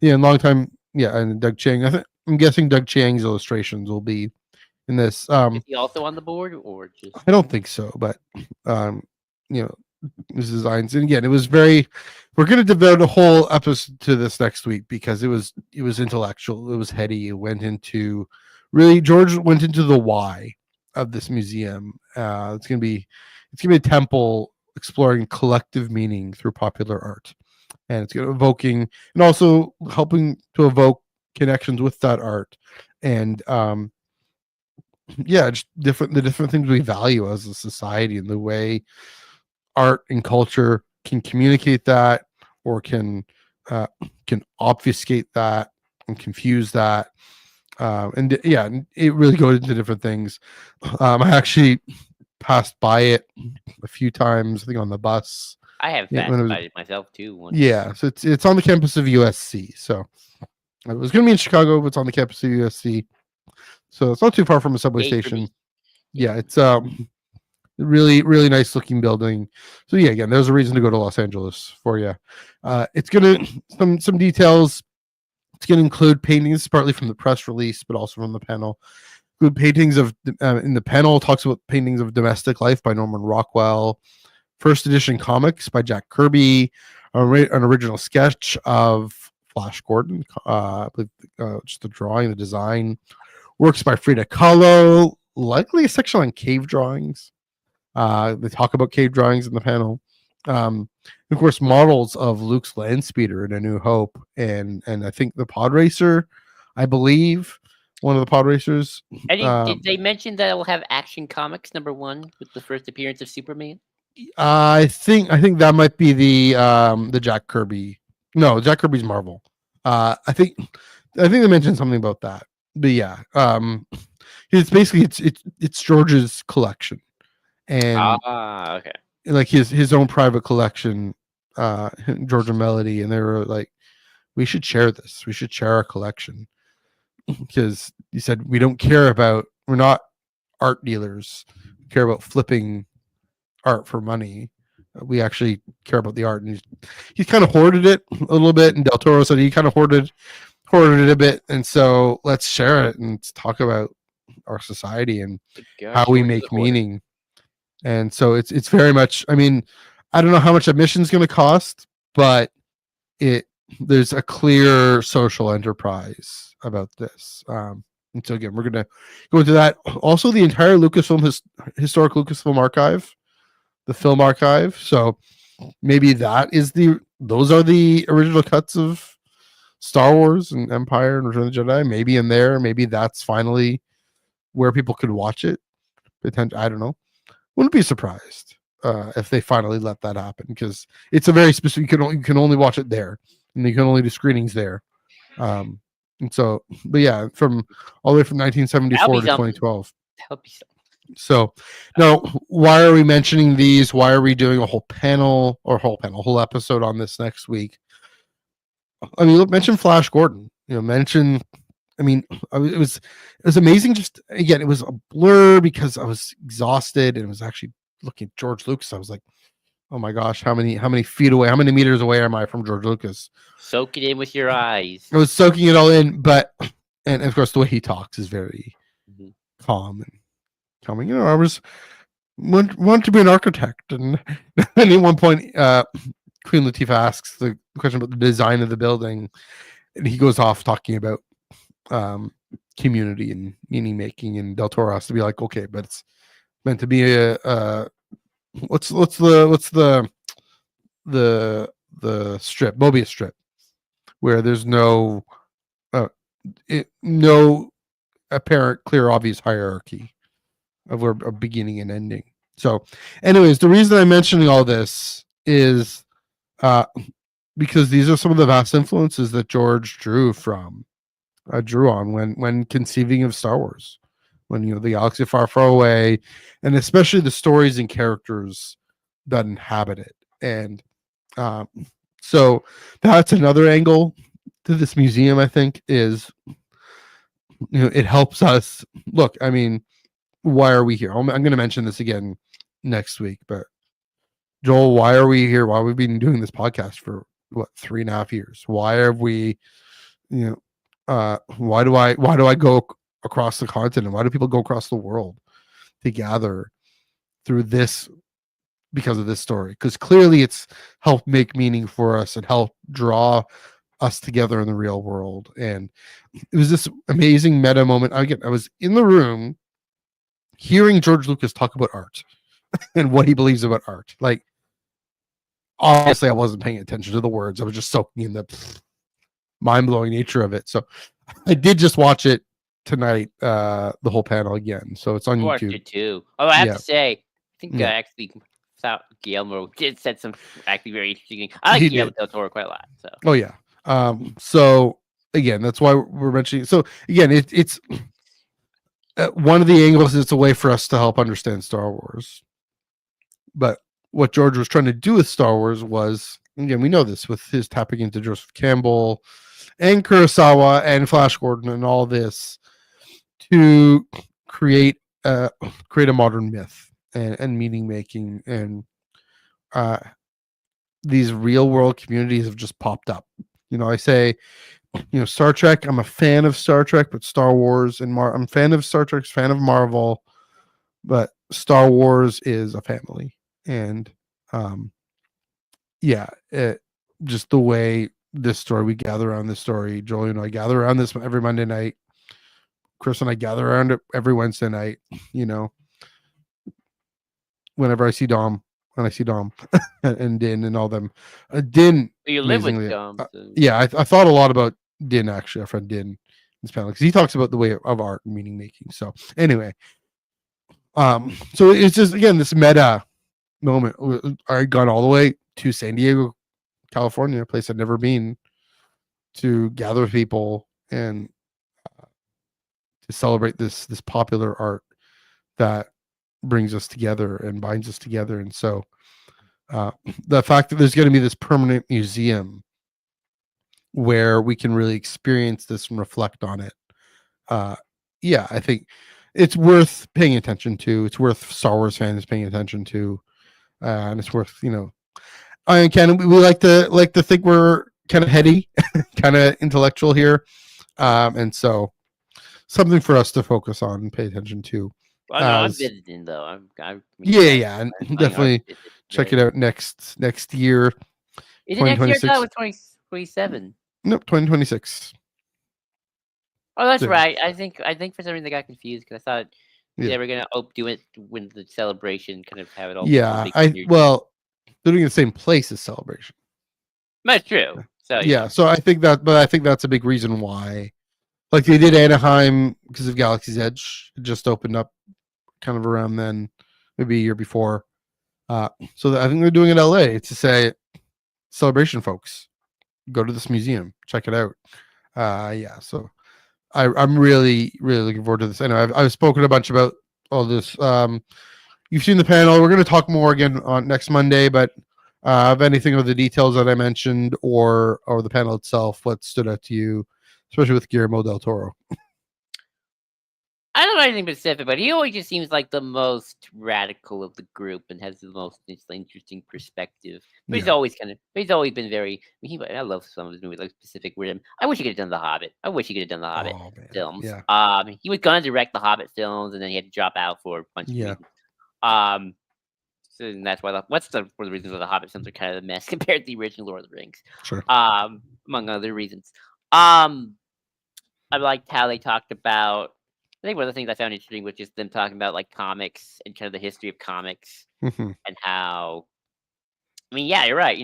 long time. Yeah, and Doug Chiang. I'm guessing Doug Chiang's illustrations will be in this. Is he also on the board, or just? I don't think so, but you know, his designs, and again, it was very. We're going to devote a whole episode to this next week because it was intellectual, it was heady, it went into George went into the why of this museum. It's gonna be a temple exploring collective meaning through popular art, and it's gonna evoking and also helping to evoke connections with that art, and just the different things we value as a society, and the way art and culture can communicate that, or can obfuscate that and confuse that. It really goes into different things. I actually passed by it a few times, I think on the bus. I have passed by it myself too. Once. Yeah, so it's on the campus of USC. So it was going to be in Chicago, but it's on the campus of USC. So it's not too far from a subway station. Yeah, it's really, really nice looking building. So yeah, again, there's a reason to go to Los Angeles for you. It's gonna some details. It's gonna include paintings, partly from the press release, but also from the panel. Good paintings of in the panel talks about paintings of domestic life by Norman Rockwell, first edition comics by Jack Kirby, an original sketch of Flash Gordon, just the drawing, the design, works by Frida Kahlo, likely a section on cave drawings. They talk about cave drawings in the panel. Of course, models of Luke's land speeder in A New Hope, and I think the pod racer, I believe one of the pod racers. Did they mention that it will have Action Comics #1 with the first appearance of Superman? I think that might be the Jack Kirby. No, Jack Kirby's Marvel. I think they mentioned something about that. But yeah, it's basically it's George's collection, and okay, like his own private collection, George and Melody, and they were like, we should share this. We should share our collection, because he said we're not art dealers. We care about flipping art for money. We actually care about the art, and he's kind of hoarded it a little bit. And Del Toro said he kind of hoarded it a bit, and so let's share it and talk about our society and how we make meaning. And so it's very much. I mean, I don't know how much admission is going to cost, but there's a clear social enterprise about this. And so again, we're going to go into that. Also, the entire Lucasfilm historic Lucasfilm archive, the film archive. So maybe those are the original cuts of Star Wars and Empire and Return of the Jedi. Maybe in there, maybe that's finally where people could watch it. I don't know. Wouldn't be surprised if they finally let that happen, because it's a very specific. You can only watch it there, and you can only do screenings there. And so, but yeah, from all the way from 1974 to 2012. So now, why are we mentioning these? Why are we doing a whole episode on this next week? I mean, look, mention Flash Gordon. Mention. I mean, it was amazing. Just again, it was a blur because I was exhausted, and it was actually looking at George Lucas. I was like, oh my gosh, how many feet away, how many meters away am I from George Lucas? Soak it in with your eyes. I was soaking it all in, but and of course the way he talks is very calm and calming. I was want to be an architect, and at one point, Queen Latifah asks the question about the design of the building, and he goes off talking about community and meaning making, and Del Toro has to be like, okay, but it's meant to be what's the strip, Mobius strip, where there's no apparent, clear, obvious hierarchy of where a beginning and ending. So anyways, the reason I'm mentioning all this is because these are some of the vast influences that George drew on when conceiving of Star Wars, when the galaxy far, far away, and especially the stories and characters that inhabit it. And so that's another angle to this museum, I think, is it helps us look. I mean, why are we here? I'm going to mention this again next week, but Joel, why are we here? Why have we been doing this podcast for 3.5 years? Why have we, why do I go across the continent? Why do people go across the world to gather through this because of this story? Because clearly it's helped make meaning for us and helped draw us together in the real world. And it was this amazing meta moment. Again, I was in the room hearing George Lucas talk about art and what he believes about art. Like, obviously, I wasn't paying attention to the words. I was just soaking in the mind-blowing nature of it. So I did just watch it tonight, the whole panel again. So it's on I watched YouTube. it too. Oh, I have Yeah. to say, I think Yeah. actually Guillermo did said some actually very interesting things. I like He Guillermo did. del Toro quite a lot. So Oh yeah. So again, that's why we're mentioning. So again, it's one of the angles. It's a way for us to help understand Star Wars. But what George was trying to do with Star Wars was, again, we know this with his tapping into Joseph Campbell and Kurosawa and Flash Gordon and all this to create a modern myth and meaning making, and these real world communities have just popped up. I say, Star Trek, I'm a fan of Star Trek, but Star Wars and I'm a fan of Star Trek, fan of Marvel, but Star Wars is a family. And just the way this story, we gather around this story. Jolie and I gather around this every Monday night. Chris and I gather around it every Wednesday night. Whenever I see Dom, and Din and all them, Din. you live with Amazingly, Dom. So. I thought a lot about Din, actually, our friend Din, in this panel, because he talks about the way of art and meaning making. So anyway, so it's just, again, this meta moment. I gone all the way to San Diego, California, a place I'd never been, to gather with people and to celebrate this popular art that brings us together and binds us together. And so the fact that there's going to be this permanent museum where we can really experience this and reflect on it, I think it's worth paying attention to. It's worth Star Wars fans paying attention to, and it's worth, I Canon, we like to think we're kind of heady, kind of intellectual here, and so something for us to focus on and pay attention to. Well, no, I'm visiting though. And definitely check it out next year. Is it next year? I thought it was 2027. Nope, 2026. Oh, that's right. I think for some reason I got confused because I thought they were gonna do it when the celebration, kind of have it all. Yeah, they're doing the same place as Celebration. That's true. So so I think that's a big reason why. Like they did Anaheim because of Galaxy's Edge. It just opened up kind of around then, maybe a year before. So I think they're doing it in LA to say, Celebration folks, go to this museum, check it out. So I'm really, really looking forward to this. I know I've spoken a bunch about all this. You've seen the panel. We're going to talk more again on next Monday, but of anything of the details that I mentioned or the panel itself, what stood out to you, especially with Guillermo del Toro? I don't know anything specific, but he always just seems like the most radical of the group and has the most interesting perspective. But he's always been very. I love some of his movies, like Pacific Rim. I wish he could have done The Hobbit. I wish he could have done The Hobbit films. Yeah. He was gonna direct the Hobbit films, and then he had to drop out for a bunch of reasons. So and that's why one of the reasons why the Hobbit films are kind of a mess compared to the original Lord of the Rings. Sure. Among other reasons. I liked how they talked about. I think one of the things I found interesting was just them talking about like comics and kind of the history of comics and how. I mean, yeah, you're right.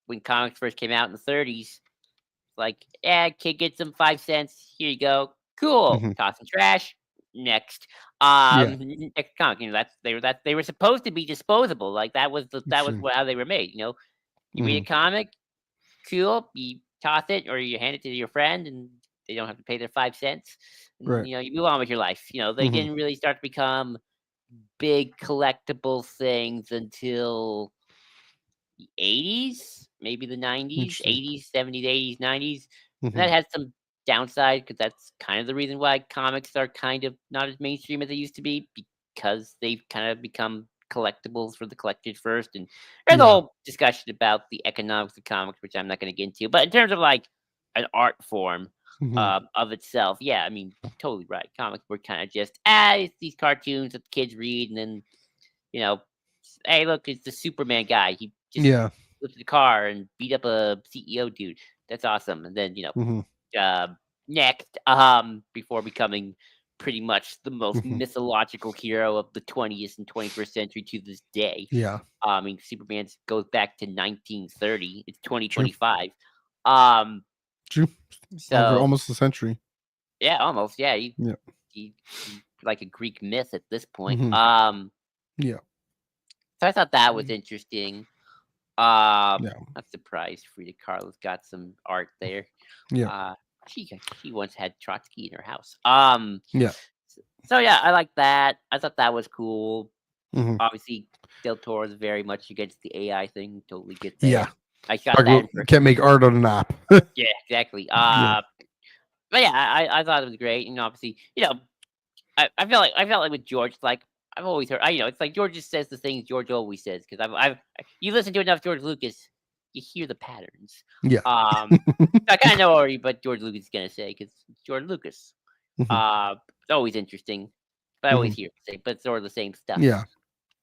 When comics first came out in the 30s, like, kid gets them 5 cents. Here you go. Cool. Toss in trash. Next. Next comic. They were supposed to be disposable. Like that was how they were made. You read a comic, cool. You toss it or you hand it to your friend, and they don't have to pay their 5 cents. And, right. You move on with your life. They didn't really start to become big collectible things until the 80s, maybe the 90s, 80s, 70s, 80s, 90s. And that has some downside because that's kind of the reason why comics are kind of not as mainstream as they used to be, because they've kind of become collectibles for the collectors first. And there's a whole discussion about the economics of comics, which I'm not going to get into. But in terms of like an art form, of itself. Yeah, I mean, totally right. Comics were kind of just it's these cartoons that the kids read, and then you know, hey, look, it's the Superman guy. He just Yeah. lifted a car and beat up a CEO dude. That's awesome. And then Hmm. next, before becoming pretty much the most Hmm. mythological hero of the 20th and 21st century to this day. Yeah. I mean, Superman goes back to 1930. It's True. 2025. Um, True. Over so almost a century. yeah, almost. Yeah, Yeah. he like a Greek myth at this point. Hmm. Yeah. So I thought that was interesting. Yeah. I'm surprised Frida Kahlo's got some art there. Yeah. Uh, she once had Trotsky in her house. Yeah. So yeah, I like that. I thought that was cool. Hmm. Obviously, Del Toro is very much against the AI thing. Totally get Yeah. that. I shot that in Can't make art on an app. yeah, exactly. Yeah. But yeah, I thought it was great. And obviously, I felt like with George, like I've always heard, it's like George just says the things George always says because you listen to enough George Lucas, you hear the patterns. Yeah. I kind of know already what George Lucas is gonna say because George Lucas. Mhm. It's always interesting. But I always Mhm. hear it say, but it's sort of the same stuff. Yeah.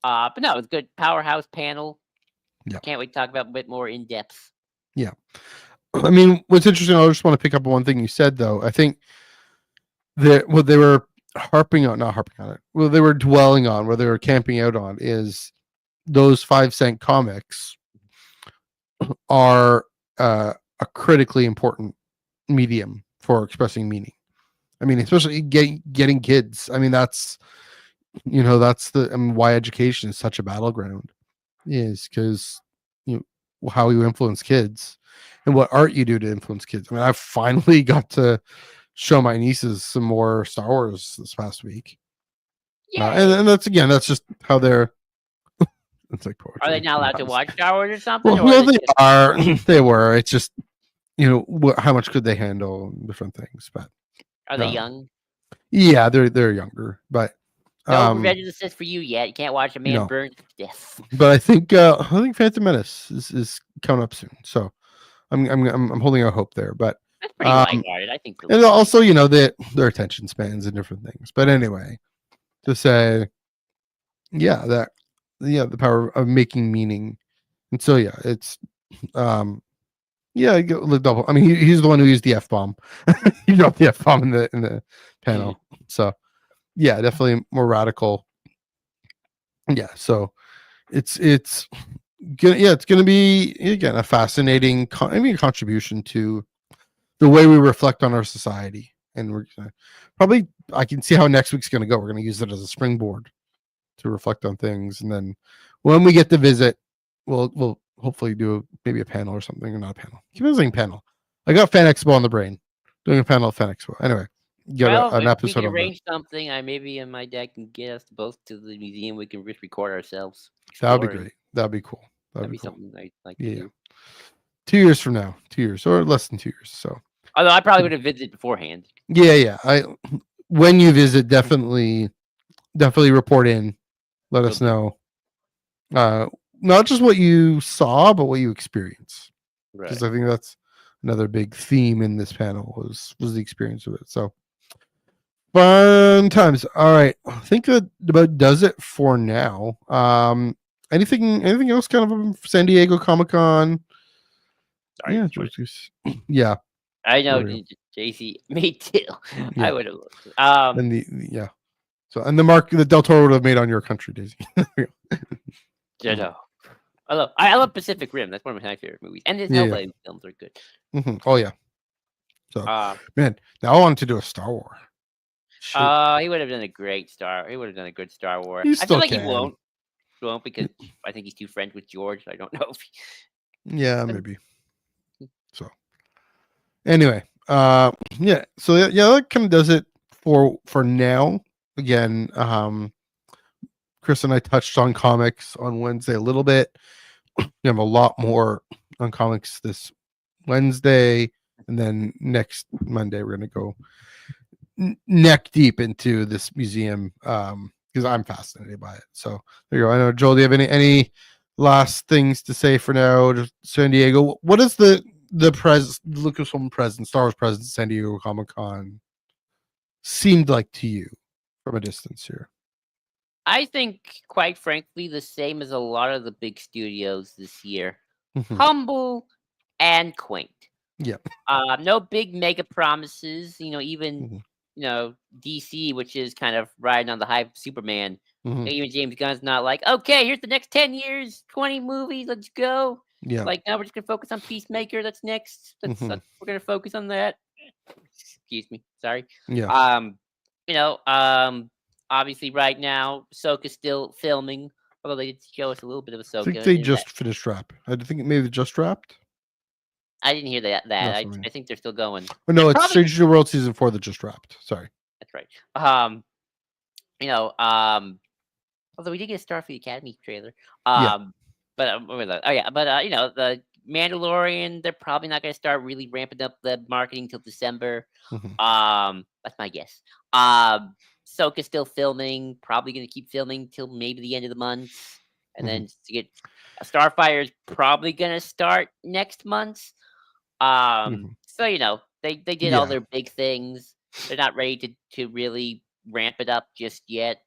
But no, it's good. Powerhouse panel. Yeah. Can't wait to talk about a bit more in depth. Yeah. I mean, what's interesting, I just want to pick up on one thing you said, though. I think that what they were not harping on it, what they were dwelling on, what they were camping out on is those 5 cent comics are a critically important medium for expressing meaning. I mean, especially getting kids. I mean, that's why education is such a battleground, is because how you influence kids and what art you do to influence kids. I mean, I finally got to show my nieces some more Star Wars this past week, and that's just how they're. It's like Are they poetry. not allowed to Sometimes. watch Star Wars or something? Well, Or no, is it they just, are. They were. It's just how much could they handle and different things, but are they young? yeah, they're younger, but No Revenge of the Sith for you yet. You can't watch a man no. burn to death. But I think Phantom Menace is coming up soon, so I'm holding out hope there. But That's pretty lighthearted. I think. and also their attention spans and different things. But anyway, to say the power of making meaning, and so it's the double. I mean, he's the one who used the F-bomb. He dropped the F-bomb in the panel, so yeah, definitely more radical. Yeah, so it's gonna be again a fascinating contribution to the way we reflect on our society, and we're gonna probably I can see how next week's gonna go. We're gonna use it as a springboard to reflect on things, and then when we get to visit, we'll hopefully do maybe a panel or something, or not a panel. Keep saying panel. I got Fan Expo on the brain. Doing a panel at Fan Expo. Anyway, Well, an if we episode can of it. arrange something, maybe and my dad can get us both to the museum. We can just record ourselves. That would be exploring. great. That'd be cool. That'd be something I'd like to Yeah. do. 2 years from now, 2 years or less than 2 years. So Although I probably would have visited beforehand. yeah. When you visit, definitely report in. Let us know. Not just what you saw, but what you experienced. Right. Because I think that's another big theme in this panel was the experience of it. So fun times. All right, I think that about does it for now. Anything else? Kind of San Diego Comic-Con. Sorry, Yeah. I know, JC. Me too. Yeah. I would have. And So and the mark that Del Toro would have made on Your Country, Daisy. No. I love Pacific Rim. That's one of my favorite movies, and his Hellblade films are good. Mm-hmm. Oh yeah. So man, now I wanted to do a Star Wars. He would have done a great Star. He would have done a good Star Wars. I feel like he won't. He won't because I think he's too friends with George. I don't know if. Yeah, maybe. So anyway, yeah. So that kind of does it for now. Again, Chris and I touched on comics on Wednesday a little bit. We have a lot more on comics this Wednesday, and then next Monday we're going to go neck deep into this museum because I'm fascinated by it. So there you go. I know, Joel, do you have any last things to say for now? Just San Diego. What is the the Lucasfilm presence, Star Wars presence, San Diego Comic-Con seemed like to you from a distance here? I think, quite frankly, the same as a lot of the big studios this year. Mhm. Humble and quaint. Yeah. No big mega promises. Even Mhm. DC, which is kind of riding on the hype of Superman. Mhm. Even James Gunn's not like, okay, here's the next 10 years, 20 movies, let's go. Yeah. Like, now we're just gonna focus on Peacemaker. That's next. We're gonna focus on that. Excuse me. Sorry. Yeah. You know, um, Obviously right now, Ahsoka's still filming, although they did show us a little bit of I Ahsoka. think they just finished wrap. I think maybe they just wrapped. I didn't hear that. That's what I mean. I think they're still going. Oh, no, it's Strange New World season 4 that just wrapped. Sorry. That's right. Although we did get a Starfleet Academy trailer. Yeah. But the Mandalorian, they're probably not going to start really ramping up the marketing till December. Mhm. That's my guess. Ahsoka's still filming, probably going to keep filming till maybe the end of the month, and then to get Starfire is probably going to start next month. So they did all their big things. They're not ready to really ramp it up just yet.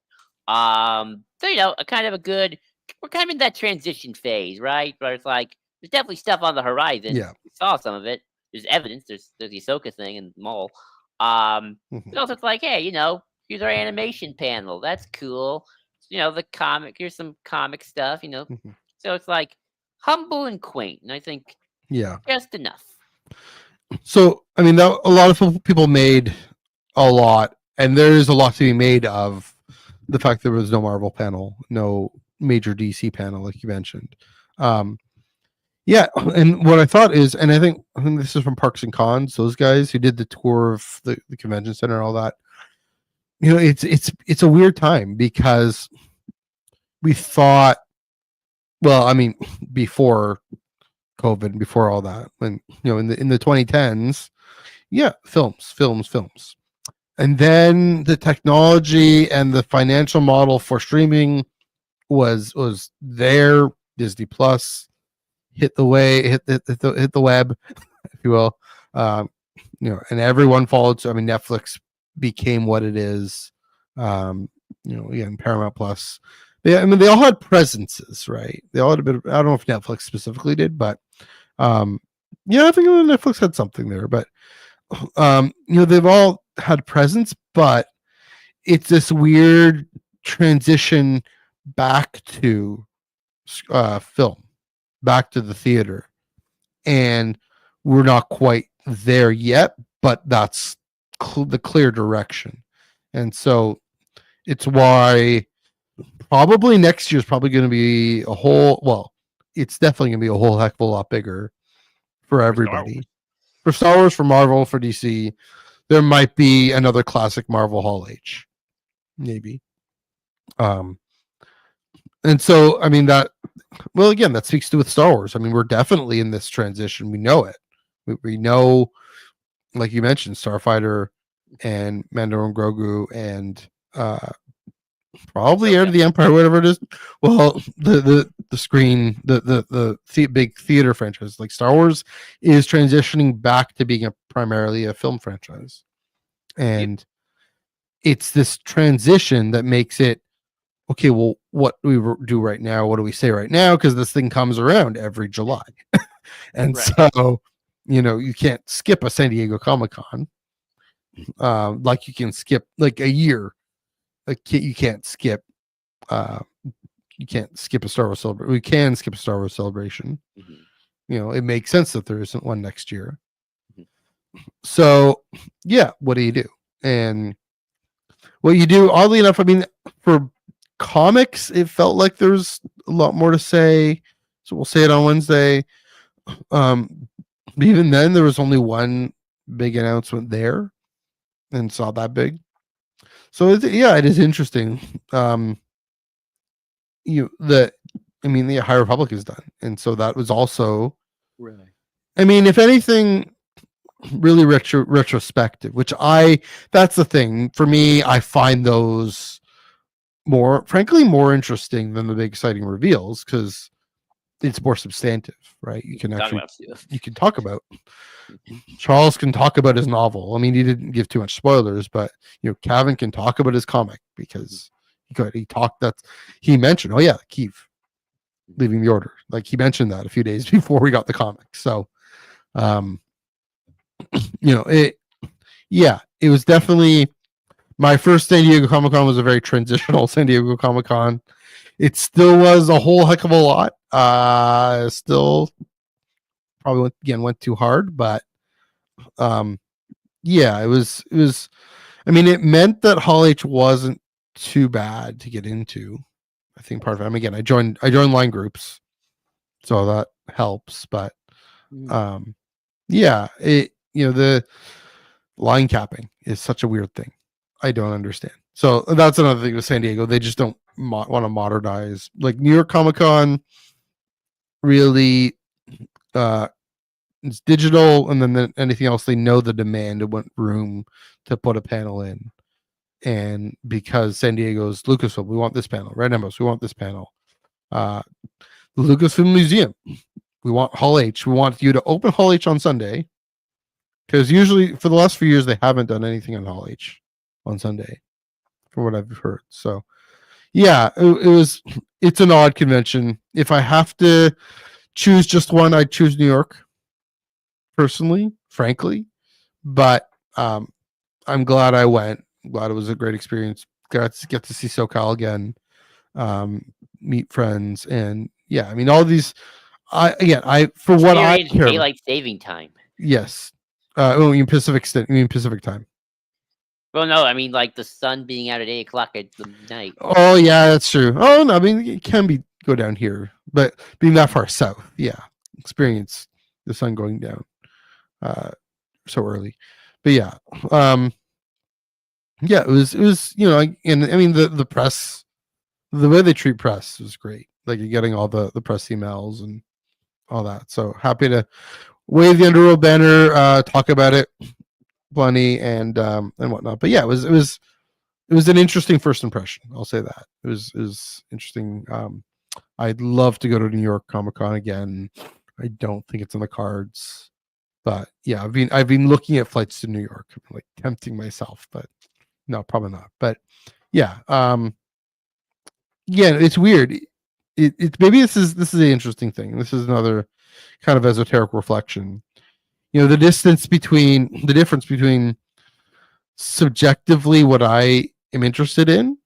So a kind of a good. We're kind of in that transition phase, right? Where it's like there's definitely stuff on the horizon. Yeah. We saw some of it. There's evidence. There's the Ahsoka thing and Maul. But also it's like, hey, here's our animation panel. That's cool. The comic. Here's some comic stuff. So it's like humble and quaint, and I think just enough. So I mean, a lot of people made a lot, and there is a lot to be made of the fact there was no Marvel panel, no major DC panel, like you mentioned. Yeah, and what I thought is, and I think this is from Parks and Cons, those guys who did the tour of the convention center and all that. It's a weird time because we thought, well, I mean, before COVID, before all that, when in the 2010s, films. And then the technology and the financial model for streaming was there. Disney Plus hit the web, if you will. And everyone followed. So I mean, Netflix became what it is. Again, Paramount Plus. Yeah, I mean, they all had presences, right? They all had a bit of. I don't know if Netflix specifically did, but I think Netflix had something there. But they've all had presence, but it's this weird transition back to film, back to the theater, and we're not quite there yet, but that's the clear direction. And so it's why probably next year's probably going to be it's definitely going to be a whole heck of a lot bigger for everybody. For Star Wars, for Marvel, for DC. There might be another classic Marvel Hall H, maybe. And so, I mean, that speaks to with Star Wars. I mean, we're definitely in this transition. We know it. We know, like you mentioned, Starfighter and Mando and Grogu and probably Heir to the Empire, whatever it is. Well, the screen, the big theater franchise, like Star Wars, is transitioning back to being primarily a film franchise, and it's this transition that makes it okay. Well, what do we do right now? What do we say right now? Because this thing comes around every July, and so you can't skip a San Diego Comic-Con, like you can skip like a year. You can't skip a Star Wars celebration. We can skip a Star Wars celebration. It makes sense that there isn't one next year. So what do you do? And what you do, oddly enough, I mean, for comics, it felt like there's a lot more to say. So we'll say it on Wednesday. Even then, there was only one big announcement there, and it's not that big. So it is interesting. The High Republic is done, and so that was also right. I mean, if anything, really retrospective. That's the thing for me. I find those more interesting than the big exciting reveals because it's more substantive, right? You can Talk actually about stuff. you can talk about. Charles can talk about his novel. I mean, he didn't give too much spoilers, but Kevin can talk about his comic because he talked that he mentioned, oh yeah, Kiev leaving the order. Like he mentioned that a few days before we got the comic. So it was definitely my first San Diego Comic Con was a very transitional San Diego Comic Con. It still was a whole heck of a lot. Still probably went too hard, but it was. I mean, it meant that Hall H wasn't too bad to get into. I think part of it. I mean, again, I joined line groups, so that helps. But the line capping is such a weird thing. I don't understand. So that's another thing with San Diego. They just don't want to modernize. Like New York Comic Con, really, it's digital, and then anything else they know the demand and what room to put a panel in. And because San Diego's Lucasfilm, we want this panel. Red Embos, we want this panel. The Lucasfilm Museum, we want Hall H. We want you to open Hall H on Sunday, because usually for the last few years they haven't done anything on Hall H on Sunday, from what I've heard. So yeah, it's an odd convention. If I have to choose just one, I'd choose New York personally, frankly. But I'm glad I went. I'm glad it was a great experience. Got to get to see SoCal again, meet friends, and I mean all these. For what I care. Daylight saving time. Yes. You mean Pacific time. Well, no, I mean like the sun being out at 8:00 at the night. Oh yeah, that's true. Oh no, I mean it can go down here, but being that far south, experience the sun going down so early. But it was and I mean the press, the way they treat press was great. Like you're getting all the press emails and all that. So happy to wave the Underworld banner, talk about it plenty and whatnot. But it was an interesting first impression. I'll say that it was interesting. I'd love to go to New York Comic Con again. I don't think it's on the cards, but I've been looking at flights to New York, like tempting myself, but no, probably not. But it's weird. It maybe this is an interesting thing. This is another kind of esoteric reflection. The difference between subjectively what I am interested in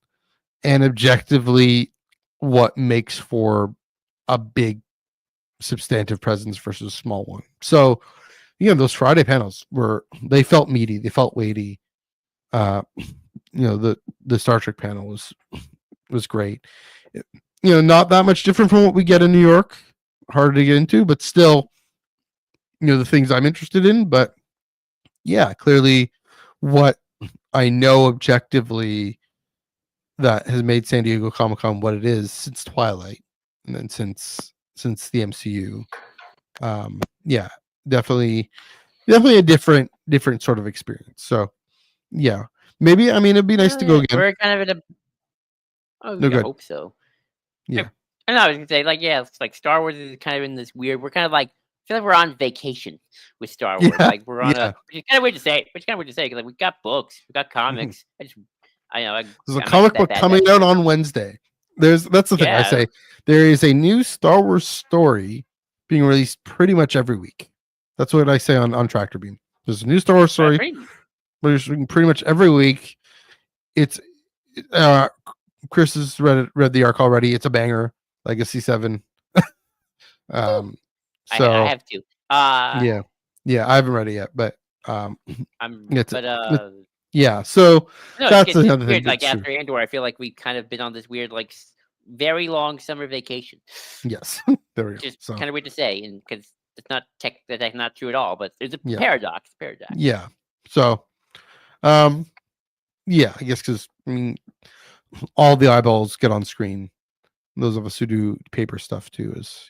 and objectively what makes for a big substantive presence versus a small one. So, those Friday panels they felt meaty, they felt weighty. The Star Trek panel was great. Not that much different from what we get in New York. Harder to get into, but still, the things I'm interested in. But clearly what I know objectively that has made San Diego Comic Con what it is since Twilight, and then since the MCU. Definitely a different sort of experience. So maybe, I mean, it'd be nice to go again. We're kind of at a I hope so. Yeah. I know, I was gonna say, like, it's like Star Wars is kind of in this weird. We're kind of like, I feel like we're on vacation with Star Wars. Like we're on which is kind of weird to say. Because like we got books, we got comics. There's a comic book coming out on Wednesday. That's the thing I say. There is a new Star Wars story being released pretty much every week. That's what I say on Tractor Beam. There's a new Star Wars story pretty much every week. It's Chris has read the arc already. It's a banger. Legacy 7. So I have to. I haven't read it yet, but So that's another thing. Like after Andor, I feel like we've kind of been on this weird, like very long summer vacation. Yes, there we go. Just kind of weird to say, and because it's not that's not true at all, but there's a paradox. Yeah. So, I guess because I mean, all the eyeballs get on screen. Those of us who do paper stuff too is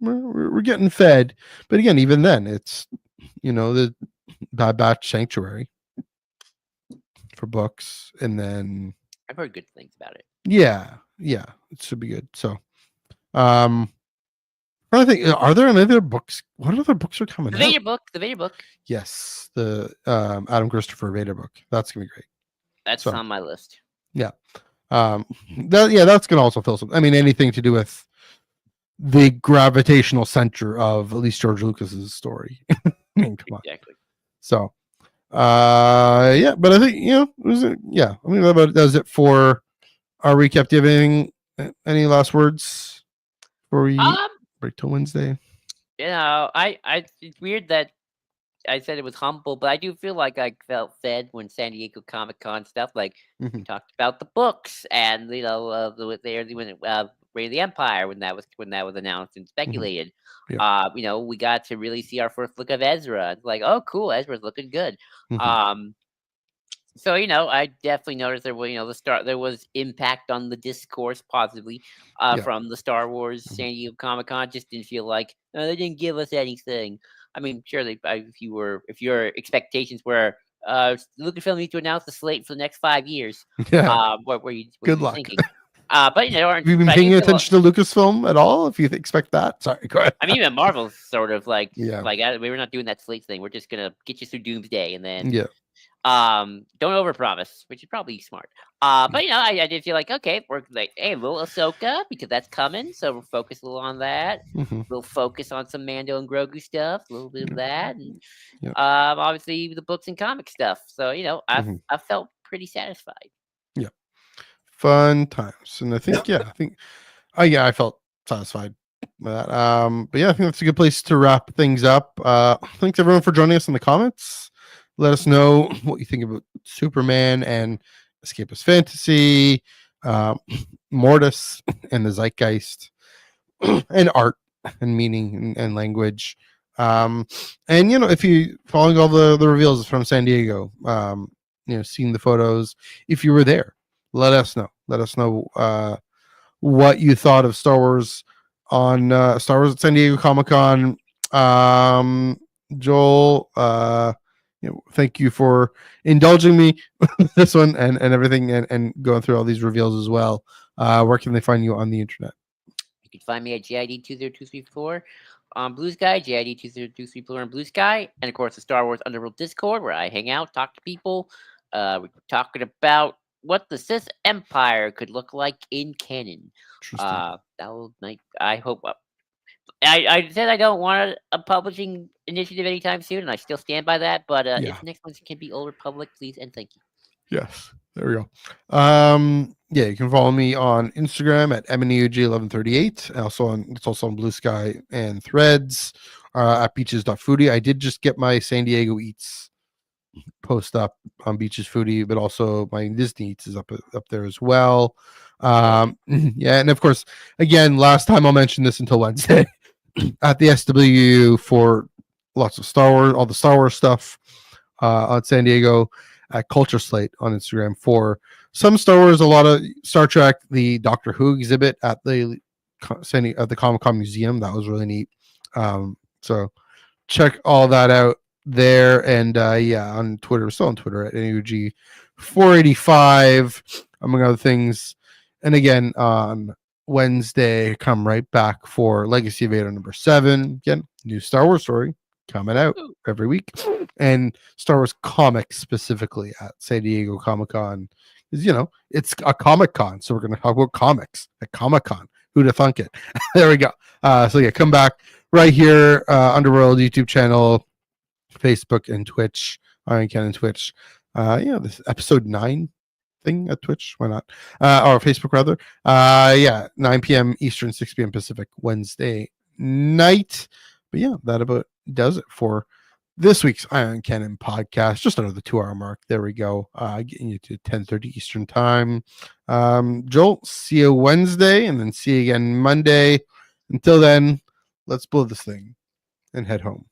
we're getting fed. But again, even then, it's the Bad Batch Sanctuary for books, and then I've heard good things about it. Yeah, it should be good. So, I think, are there any other books? What other books are coming The out? Vader book. Yes, the Adam Christopher Vader book. That's gonna be great. That's So on my list. yeah, that's gonna also fill some. I mean, anything to do with the gravitational center of at least George Lucas's story. I mean, come on. Exactly. So, yeah, but I think yeah. I mean, that about does it for our recap. Do you have anything? Any last words before we break till Wednesday? It's weird that I said it was humble, but I do feel like I felt fed when San Diego Comic Con stuff. Like we talked about the books and when Reign of the Empire when that was announced and speculated. Yeah. We got to really see our first look of Ezra. It's like, oh, cool, Ezra's looking good. So I definitely noticed there was there was impact on the discourse positively from the Star Wars San Diego Comic Con. Just didn't feel like they didn't give us anything. I mean, surely if your expectations were Lucasfilm needs to announce the slate for the next 5 years, what were you thinking? But have you been paying attention to Lucasfilm at all? If you expect that, sorry, go ahead. I mean, even Marvel's sort of like we were not doing that slate thing. We're just gonna get you through Doomsday and then don't overpromise, which is probably smart. But I did feel like, okay, we're like, hey, a little Ahsoka because that's coming, so we'll focus a little on that. We'll focus on some Mando and Grogu stuff, a little bit of that, and obviously the books and comic stuff. So I felt pretty satisfied. Yeah, fun times, and I think I felt satisfied with that. But yeah, I think that's a good place to wrap things up. Thanks everyone for joining us in the comments. Let us know what you think about Superman and escapist fantasy, Mortis and the zeitgeist, and art and meaning and language. And if you following all the reveals from San Diego, seeing the photos, if you were there, let us know. Let us know what you thought of Star Wars on Star Wars at San Diego Comic-Con. Joel, thank you for indulging me with this one and everything and going through all these reveals as well. Where can they find you on the internet? You can find me at JID20234 on Blue Sky, JID20234 on Blue Sky, and of course the Star Wars Underworld Discord where I hang out, talk to people. We're talking about what the Sith Empire could look like in canon. I hope. I said I don't want a publishing initiative anytime soon, and I still stand by that. But if next one can be Old Republic, please and thank you. Yes, there we go. You can follow me on Instagram at MNEUG1138. It's also on Blue Sky and Threads at beaches.foodie. I did just get my San Diego Eats post up on Beaches Foodie, but also my Disney Eats is up there as well. And of course, again, last time I'll mention this until Wednesday at the SW for lots of Star Wars, all the Star Wars stuff on San Diego at Culture Slate on Instagram for some Star Wars, a lot of Star Trek, the Doctor Who exhibit at the Comic-Con Museum. That was really neat. So check all that out there. And on Twitter, we're still on Twitter at NUG485, among other things. And again, on Wednesday, come right back for Legacy of Vader #7. Again, new Star Wars story coming out every week, and Star Wars comics specifically at San Diego Comic-Con. Because it's a Comic Con, so we're going to talk about comics at Comic Con. Who'd have thunk it? There we go. Come back right here, Underworld YouTube channel, Facebook and Twitch, Iron Cannon Twitch. This episode 9 thing at Twitch. Why not? Or Facebook rather. 9 p.m. Eastern, 6 p.m. Pacific, Wednesday night. But that about does it for this week's Iron Cannon podcast. Just under the 2-hour mark. There we go. Getting you to 10:30 Eastern time. Joel, see you Wednesday and then see you again Monday. Until then, let's blow this thing and head home.